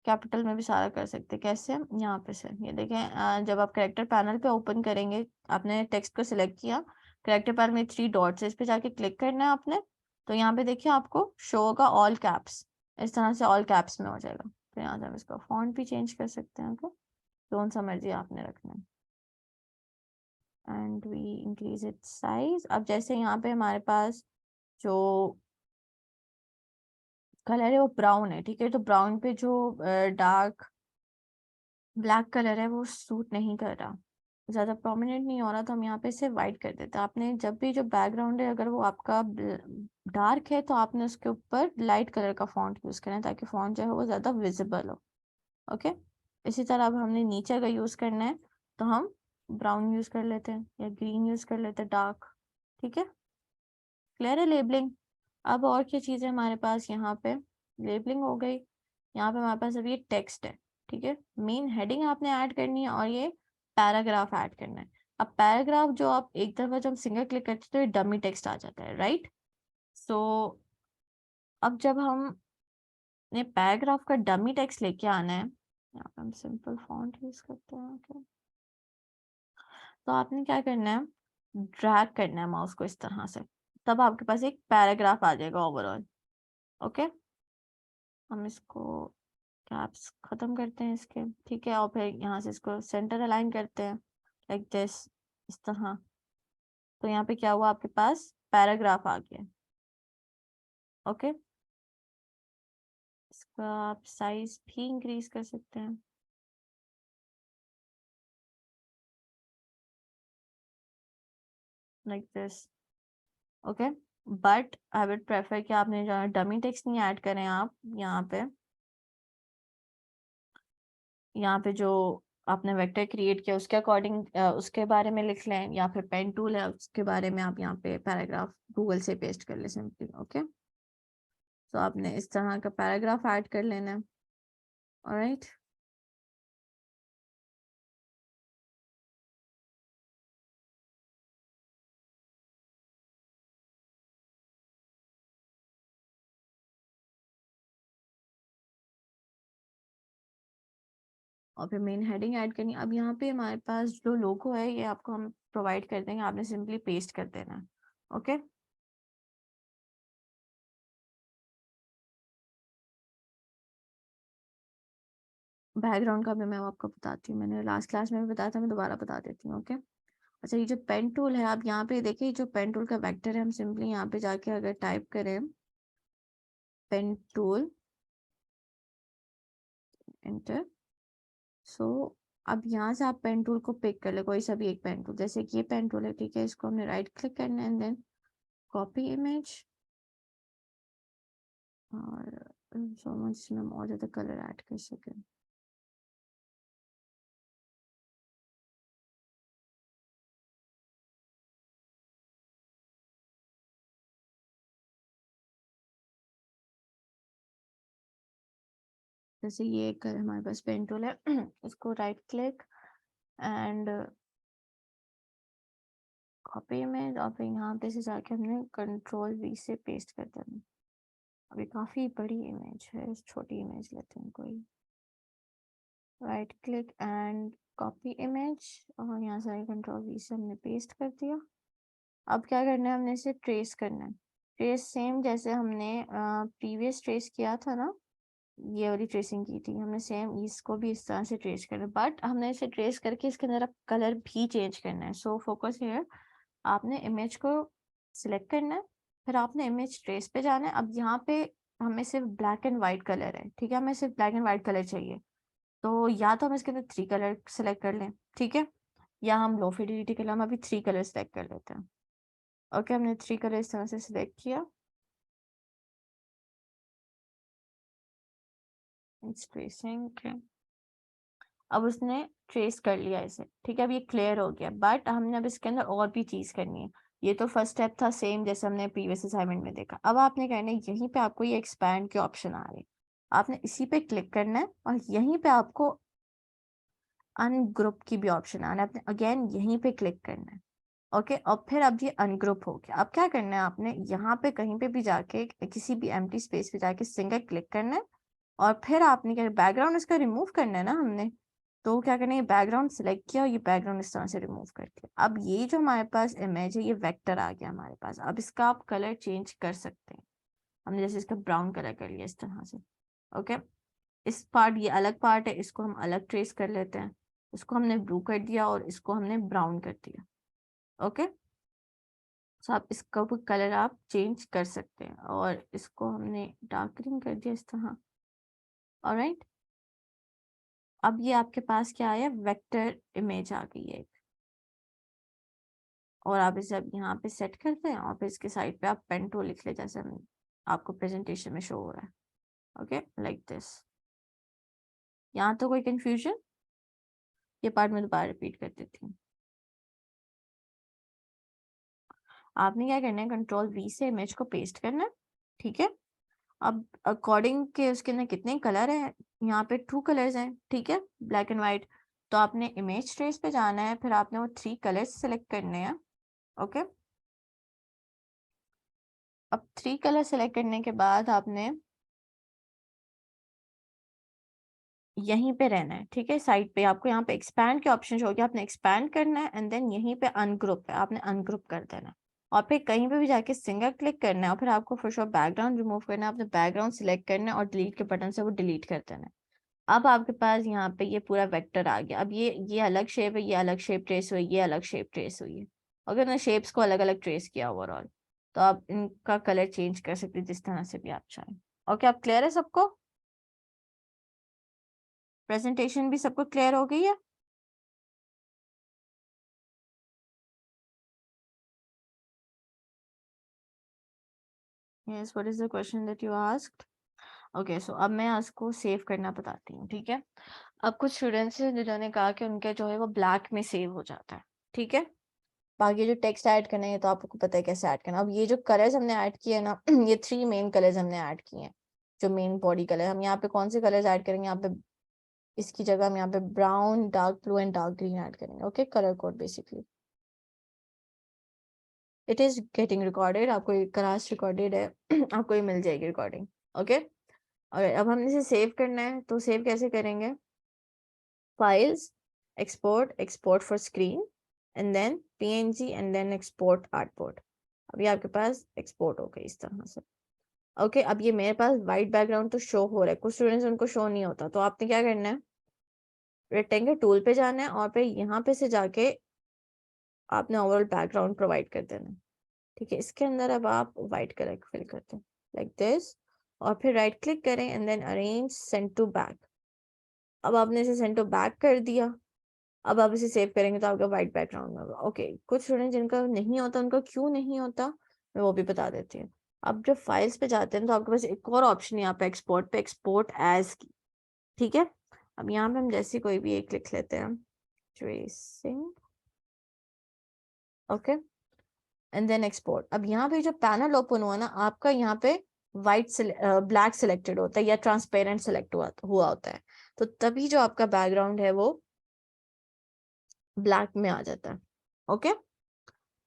कैपिटल में भी सारा कर सकते हैं। कैसे, यहाँ पे से ये देखें, जब आप करेक्टर पैनल पे ओपन करेंगे, आपने टेक्स्ट को सिलेक्ट किया, करेक्टर पैनल में 3 डॉट्स है, इस पे जाके क्लिक करना है आपने। तो यहाँ पे देखिए आपको शो होगा ऑल कैप्स, इस तरह से ऑल कैप्स में हो जाएगा। तो यहाँ से हम इसका फॉन्ट भी चेंज कर सकते हैं। ओके, कौन सा मर्जी आपने रखना है, and we increase it size. अब जैसे यहाँ पे हमारे पास जो कलर है वो ब्राउन है, ठीक है। तो ब्राउन पे जो डार्क ब्लैक कलर है वो सूट नहीं कर रहा, ज्यादा प्रोमिनेंट नहीं हो रहा, तो हम यहाँ पे इसे वाइट कर देते हैं। आपने जब भी जो बैकग्राउंड है अगर वो आपका डार्क है तो आपने उसके ऊपर लाइट कलर का फॉन्ट यूज करना है ताकि फॉन्ट जो है वो ज्यादा विजिबल हो। ओके, इसी तरह अब हमने नीचे का यूज करना है, तो हम ब्राउन यूज कर लेते हैं या ग्रीन यूज कर लेते हैं डार्क। ठीक है, क्लियर है लेबलिंग। अब और क्या चीज़ है हमारे पास यहाँ पे, लेबलिंग हो गई। यहाँ पे हमारे पास अभी ये टेक्स्ट है, ठीक है। मेन हेडिंग आपने ऐड करनी है और ये पैराग्राफ ऐड करना है। अब पैराग्राफ जो आप एक दफा जब सिंगल क्लिक करते हैं तो ये डमी टेक्स्ट आ जाता है, राइट। सो अब जब हम ने पैराग्राफ का डमी टेक्स्ट लेके आना है, यहाँ पे हम सिंपल फॉन्ट यूज करते हैं। ओके, तो आपने क्या करना है, ड्रैग करना है माउस को इस तरह से, तब आपके पास एक पैराग्राफ आ जाएगा ओवरऑल। ओके, हम इसको कैप्स खत्म करते हैं इसके, ठीक है। और फिर यहाँ से इसको सेंटर अलाइन करते हैं लाइक दिस, इस तरह। तो यहाँ पे क्या हुआ, आपके पास पैराग्राफ आ गया। ओके, इसका आप साइज भी इंक्रीज कर सकते हैं like this. Okay, but I would prefer कि आपने जो डमी टेक्स्ट नहीं ऐड करें, आप यहाँ पे जो आपने वेक्टर क्रिएट किया उसके अकॉर्डिंग उसके बारे में लिख लें, या फिर पेन टूल है उसके बारे में आप यहाँ पे पैराग्राफ गूगल से पेस्ट कर ले सिंपली। ओके, तो आपने इस तरह का पैराग्राफ ऐड कर लेना है। ऑलराइट, और फिर मेन हेडिंग ऐड करनी है। अब यहाँ पे हमारे पास जो लोगो है ये आपको हम प्रोवाइड कर देंगे, आपने सिंपली पेस्ट कर देना है। ओके, बैकग्राउंड का भी मैं आपको बताती हूँ, मैंने लास्ट क्लास में भी बताया था, मैं दोबारा बता देती हूँ। ओके, अच्छा, ये जो पेन टूल है आप यहाँ पे देखिए, जो पेन टूल का वेक्टर है, हम सिंपली यहाँ पे जाके अगर टाइप करें पेन टूल, एंटर। सो अब यहाँ से आप पेन टूल को पिक कर ले, कोई सा भी एक पेन टूल, जैसे कि ये पेन टूल है, ठीक है। इसको हमने राइट क्लिक करना है एंड देन कॉपी इमेज, और सो मच इसमें हम और ज़्यादा कलर ऐड कर सकें। जैसे ये एक हमारे पास पेन टूल है इसको right click and copy image, और फिर यहाँ पे से जाके हमने कंट्रोल वी से पेस्ट कर देना। अभी काफ़ी बड़ी इमेज है, छोटी इमेज लेते हैं कोई, right click and copy image, और यहाँ से कंट्रोल वी से हमने पेस्ट कर दिया। अब क्या करना है, हमने इसे ट्रेस करना है। ट्रेस सेम जैसे हमने प्रीवियस ट्रेस किया था ना, ये वाली ट्रेसिंग की थी हमने, सेम इसको भी इस तरह से ट्रेस करना है, बट हमने इसे ट्रेस करके इसके अंदर अब कलर भी चेंज करना है। सो फोकस हियर, आपने इमेज को सिलेक्ट करना है, फिर आपने इमेज ट्रेस पे जाना है। अब यहाँ पे हमें सिर्फ ब्लैक एंड वाइट कलर है, ठीक है, हमें सिर्फ ब्लैक एंड वाइट कलर चाहिए। तो या तो हम इसके अंदर 3 कलर सेलेक्ट कर लें, ठीक है, या हम लो फिडिलिटी के लिए हम अभी 3 कलर सेलेक्ट कर लेते हैं। ओके, हमने 3 कलर इस तरह से सिलेक्ट किया, ट्रेसिंग। अब उसने ट्रेस कर लिया इसे, ठीक है, अब ये क्लियर हो गया, बट हमने अब इसके अंदर और भी चीज करनी है। ये तो फर्स्ट स्टेप था, सेम जैसे हमने प्रीवियस असाइनमेंट में देखा। अब आपने करना है, यहीं पे आपको ये एक्सपैंड के ऑप्शन आ रहे हैं, आपने इसी पे क्लिक करना है, और यहीं पे आपको अनग्रुप की भी ऑप्शन आना है, आपने अगेन यहीं पे क्लिक करना है। ओके, और फिर अब ये अनग्रुप हो गया। अब क्या करना है, आपने यहाँ पे कहीं पे भी जाके किसी भी एम्प्टी स्पेस पे जाके सिंगल क्लिक करना है, और फिर आपने क्या, बैकग्राउंड इसका रिमूव करना है ना हमने, तो क्या करना है, बैकग्राउंड सिलेक्ट किया और ये बैकग्राउंड इस तरह से रिमूव कर दिया। अब ये जो हमारे पास इमेज है ये वेक्टर आ गया हमारे पास। अब इसका आप कलर चेंज कर सकते हैं, हमने जैसे इसका ब्राउन कलर कर लिया इस तरह से। ओके, इस पार्ट, ये अलग पार्ट है, इसको हम अलग ट्रेस कर लेते हैं। इसको हमने ब्लू कर दिया और इसको हमने ब्राउन कर दिया। ओके, तो आप इसका भी कलर आप चेंज कर सकते हैं, और इसको हमने डार्क ग्रीन कर दिया इस तरह। ऑलराइट, अब ये आपके पास क्या आया, वेक्टर इमेज आ गई है, और आप इसे अब यहाँ पे सेट करते हैं, और फिर इसके साइड पे आप पेन टूल लिख ले, जैसे आपको प्रेजेंटेशन में शो हो रहा है। Okay, like this. यहाँ तो कोई कंफ्यूजन? ये पार्ट मैं दोबारा रिपीट कर देती हूँ। आपने क्या करना है, कंट्रोल वी से इमेज को पेस्ट करना है, ठीक है। अब अकॉर्डिंग के उसके अंदर कितने कलर हैं, यहाँ पे 2 कलर्स हैं, ठीक है, ब्लैक एंड व्हाइट। तो आपने इमेज ट्रेस पे जाना है, फिर आपने वो 3 कलर्स सेलेक्ट करने हैं। ओके, अब 3 कलर सेलेक्ट करने के बाद आपने यहीं पे रहना है, ठीक है। साइड पे आपको यहाँ पे एक्सपैंड के ऑप्शन हो गया, आपने एक्सपैंड करना है, एंड देन यहीं पे अनग्रुप है, आपने अनग्रुप कर देना है, और फिर कहीं पे भी जाके सिंगल क्लिक करना है, और फिर आपको फॉर श्योर बैकग्राउंड रिमूव करना है, आपने बैकग्राउंड सिलेक्ट करना है, और डिलीट के बटन से वो डिलीट कर देना है। अब आपके पास यहाँ पे ये पूरा वेक्टर आ गया। अब ये अलग शेप है, ये अलग शेप ट्रेस हुई, ये अलग शेप ट्रेस हुई है। अगर ना शेप्स को अलग अलग ट्रेस किया ओवरऑल, तो आप इनका कलर चेंज कर सकते हैं जिस तरह से भी आप चाहें। ओके, आप क्लियर है सबको? प्रेजेंटेशन भी सबको क्लियर हो गई है? Yes, what is the question that you asked? Okay, so अब मैं इसको सेव करना बताती हूँ, ठीक है। अब कुछ स्टूडेंट्स हैं जिन्होंने कहा कि उनके जो है वो ब्लैक में सेव हो जाता है, ठीक है। बाकी जो टेक्स्ट ऐड करना है तो आपको पता है कैसे ऐड करना। अब ये जो कलर्स हमने ऐड किए ना ये 3 मेन कलर्स हमने ऐड किए हैं, जो मेन बॉडी कलर। हम यहाँ पे कौन से कलर्स ऐड करेंगे, यहाँ पे इसकी जगह हम यहाँ पे brown, dark blue and dark green add करेंगे। Okay, colour code basically. It is getting recorded, आपको क्लास रिकॉर्डेड है आपको ये मिल जाएगी रिकॉर्डिंग। ओके, और अब हमने इसे सेव करना है, तो सेव कैसे करेंगे, files, export, export for screen, and then png, and then export artboard. अभी आपके पास एक्सपोर्ट हो गई इस तरह से। ओके, अब ये मेरे पास वाइट बैकग्राउंड तो शो हो रहा है, कुछ स्टूडेंट्स उनको शो नहीं होता, तो आपने क्या करना है, रेक्टेंगल टूल पे जाना है, और फिर यहाँ पे से जाके आपने ओवरऑल बैकग्राउंड प्रोवाइड कर देना है, ठीक है। इसके अंदर अब आप व्हाइट कलर फिल करते हैं लाइक दिस, और फिर राइट क्लिक करें, and then arrange send to back. अब आपने इसे सेंड टू बैक कर दिया। अब आप इसे सेव करेंगे तो आपका व्हाइट बैकग्राउंड में होगा। ओके, कुछ स्टूडेंट जिनका नहीं होता, उनका क्यों नहीं होता मैं वो भी बता देती हूँ। अब जब फाइल्स पे जाते हैं तो आपके पास एक और ऑप्शन है यहाँ पे एक्सपोर्ट पे, एक्सपोर्ट एज की, ठीक है। अब यहाँ पे हम जैसे कोई भी एक लिख लेते हैं, tracing, okay, and then export. अब यहाँ पे जो पैनल ओपन हुआ ना आपका, यहाँ पे वाइट ब्लैक सिलेक्टेड होता है या ट्रांसपेरेंट सिलेक्ट हुआ होता है, तो तभी जो आपका बैकग्राउंड है वो ब्लैक में आ जाता है। ओके,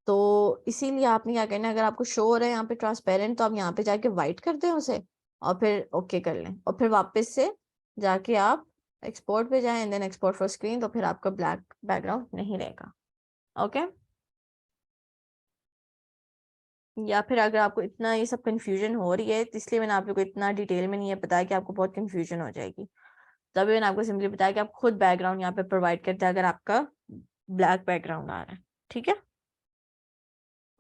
तो इसीलिए आपने क्या करना है, अगर आपको शो हो रहा है यहाँ पे ट्रांसपेरेंट, तो आप यहाँ पे जाके व्हाइट कर दें उसे, और फिर ओके कर लें, और फिर वापस से जाके आप एक्सपोर्ट पे जाएं, देन एक्सपोर्ट फॉर स्क्रीन, तो फिर आपका ब्लैक बैकग्राउंड नहीं रहेगा। ओके, या फिर अगर आपको इतना ये सब कंफ्यूजन हो रही है, तो इसलिए मैंने आप लोग को इतना डिटेल में नहीं है बताया कि आपको बहुत कंफ्यूजन हो जाएगी, तभी मैंने आपको सिंपली बताया कि आप खुद बैकग्राउंड यहाँ पे प्रोवाइड करते हैं अगर आपका ब्लैक बैकग्राउंड आ रहा है, ठीक है।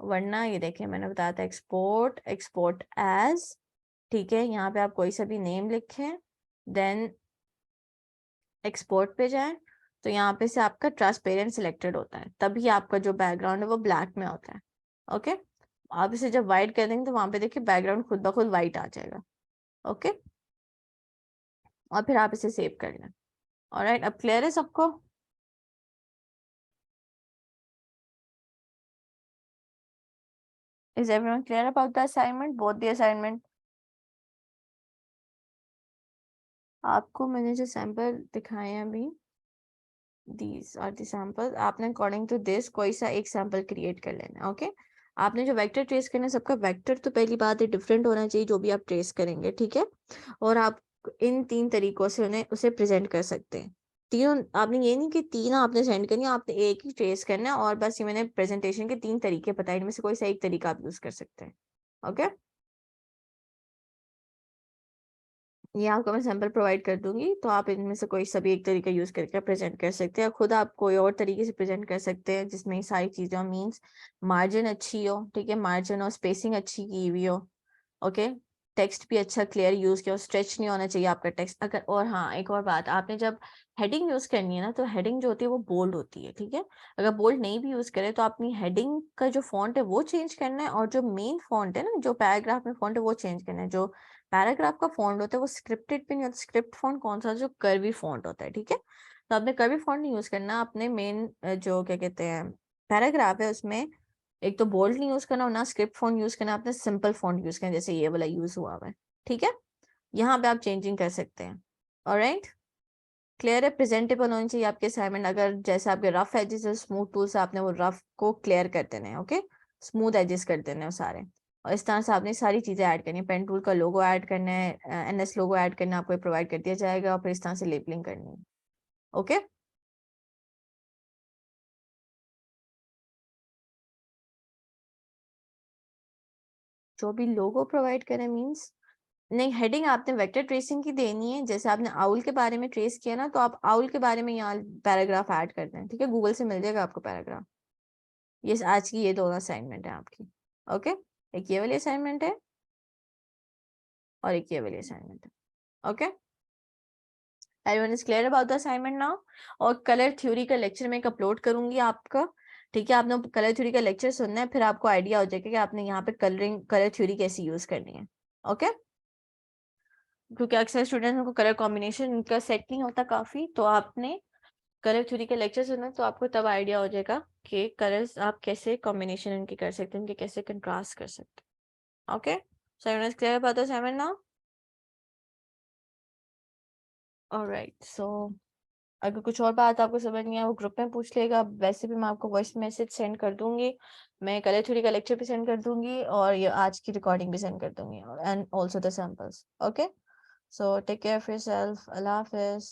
वरना ये देखिए मैंने बताया था एक्सपोर्ट, एक्सपोर्ट एज, ठीक है। यहाँ पे आप कोई सा भी नेम लिखें, देन एक्सपोर्ट पे जाएं, तो यहाँ पे से आपका ट्रांसपेरेंट सिलेक्टेड होता है, तभी आपका जो बैकग्राउंड है वो ब्लैक में होता है। ओके, आप इसे जब व्हाइट कर देंगे तो वहां पे देखिए बैकग्राउंड खुद ब खुद व्हाइट आ जाएगा। ओके, और फिर आप इसे सेव कर लें। ऑलराइट, अब क्लियर है सबको? Is everyone clear about the assignment, both the assignment? आपको मैंने जो सैंपल दिखाए हैं अभी, these are the samples, आपने अकॉर्डिंग टू दिस कोई सा एक सैंपल क्रिएट कर लेना है। ओके, आपने जो वेक्टर ट्रेस करना है, सबका वेक्टर तो पहली बात है डिफरेंट होना चाहिए जो भी आप ट्रेस करेंगे, ठीक है। और आप इन 3 तरीकों से उन्हें उसे प्रेजेंट कर सकते हैं। तीनों आपने ये नहीं कि 3 आपने सेंड करनी है, आपने एक ही ट्रेस करना है, और बस ये मैंने प्रेजेंटेशन के 3 तरीके बताए, इनमें से कोई सा एक तरीका आप यूज कर सकते हैं। ओके, ये आपको मैं सैंपल प्रोवाइड कर दूंगी, तो आप इनमें से कोई सभी एक तरीका यूज करके प्रेजेंट कर सकते हैं। खुद आप कोई और तरीके से प्रेजेंट कर सकते हैं जिसमें ये सारी चीजें मीन्स मार्जिन अच्छी हो, ठीक है, मार्जिन और स्पेसिंग अच्छी की हुई हो, ओके, टेक्स्ट भी अच्छा क्लियर यूज किया, स्ट्रेच नहीं होना चाहिए आपका टेक्स्ट। अगर और हाँ, एक और बात, आपने जब हेडिंग यूज करनी है ना, तो हेडिंग जो होती है वो बोल्ड होती है, ठीक है। अगर बोल्ड नहीं भी यूज करें तो अपनी हेडिंग का जो फॉन्ट है वो चेंज करना है, और जो मेन फॉन्ट है ना, जो पैराग्राफ में फॉन्ट है वो चेंज करना है। जो पैराग्राफ का फॉन्ट होता है वो स्क्रिप्टेड भी नहीं होता, स्क्रिप्ट फॉन्ट कौन सा, जो कर्वी फॉन्ट होता है, ठीक है। तो आपने कर्वी फॉन्ट नहीं यूज करना, अपने मेन जो क्या कहते हैं पैराग्राफ है उसमें एक तो बोल्ड नहीं यूज करना और ना स्क्रिप्ट फॉन्ट यूज करना, आपने सिंपल फॉन्ट यूज करना, जैसे ये वाला यूज हुआ हुआ है, ठीक है। यहाँ पे आप चेंजिंग कर सकते हैं। ऑलराइट, क्लियर है। प्रेजेंटेबल होनी चाहिए आपके असाइनमेंट। अगर जैसे आपके रफ एजेस है, स्मूथ टूल से आपने वो रफ को क्लियर कर देने हैं, ओके, स्मूथ एजेस कर देने हैं सारे। और इस तरह से आपने सारी चीजें ऐड करनी है, पेन टूल का लोगो ऐड करना है, एनएस लोगो ऐड करना है, आपको प्रोवाइड कर दिया जाएगा, और फिर इस तरह से लेबलिंग करनी है, ओके। जो भी लोगो प्रोवाइड करें मीन्स, नहीं, हेडिंग आपने वेक्टर ट्रेसिंग की देनी है। जैसे आपने आउल के बारे में ट्रेस किया ना, तो आप आउल के बारे में यहाँ पैराग्राफ ऐड कर दें, ठीक है, गूगल से मिल जाएगा आपको पैराग्राफ। ये आज की ये दोनों असाइनमेंट है आपकी, ओके। एक ये वाली असाइनमेंट है और एक ये वाली असाइनमेंट है, okay. Everyone is clear about the assignment now. और कलर थ्योरी का लेक्चर मैं एक अपलोड करूंगी आपका, ठीक है। आपने कलर थ्योरी का लेक्चर सुनना है, फिर आपको आइडिया हो जाएगा कि आपने यहाँ पे कलर थ्योरी कैसे यूज करनी है, ओके। क्योंकि अक्सर स्टूडेंट्स को कलर कॉम्बिनेशन इनका सेट नहीं होता काफी, तो आपने कलर थ्योरी का लेक्चर सुना तो आपको तब आइडिया हो जाएगा कि कलर्स आप कैसे कॉम्बिनेशन इनके कर सकते हैं, इनके कैसे कंट्रास्ट कर सकते हैं, okay. So everyone is clear about the assignment now. Alright, so अगर कुछ और बात आपको समझ नहीं आया वो ग्रुप में पूछ लेगा। वैसे भी मैं आपको वॉइस मैसेज सेंड कर दूंगी, मैं कलर थ्योरी का लेक्चर भी सेंड कर दूंगी, और ये आज की रिकॉर्डिंग भी सेंड कर दूंगी, and also the samples, okay. So take care of yourself, Allah Hafiz.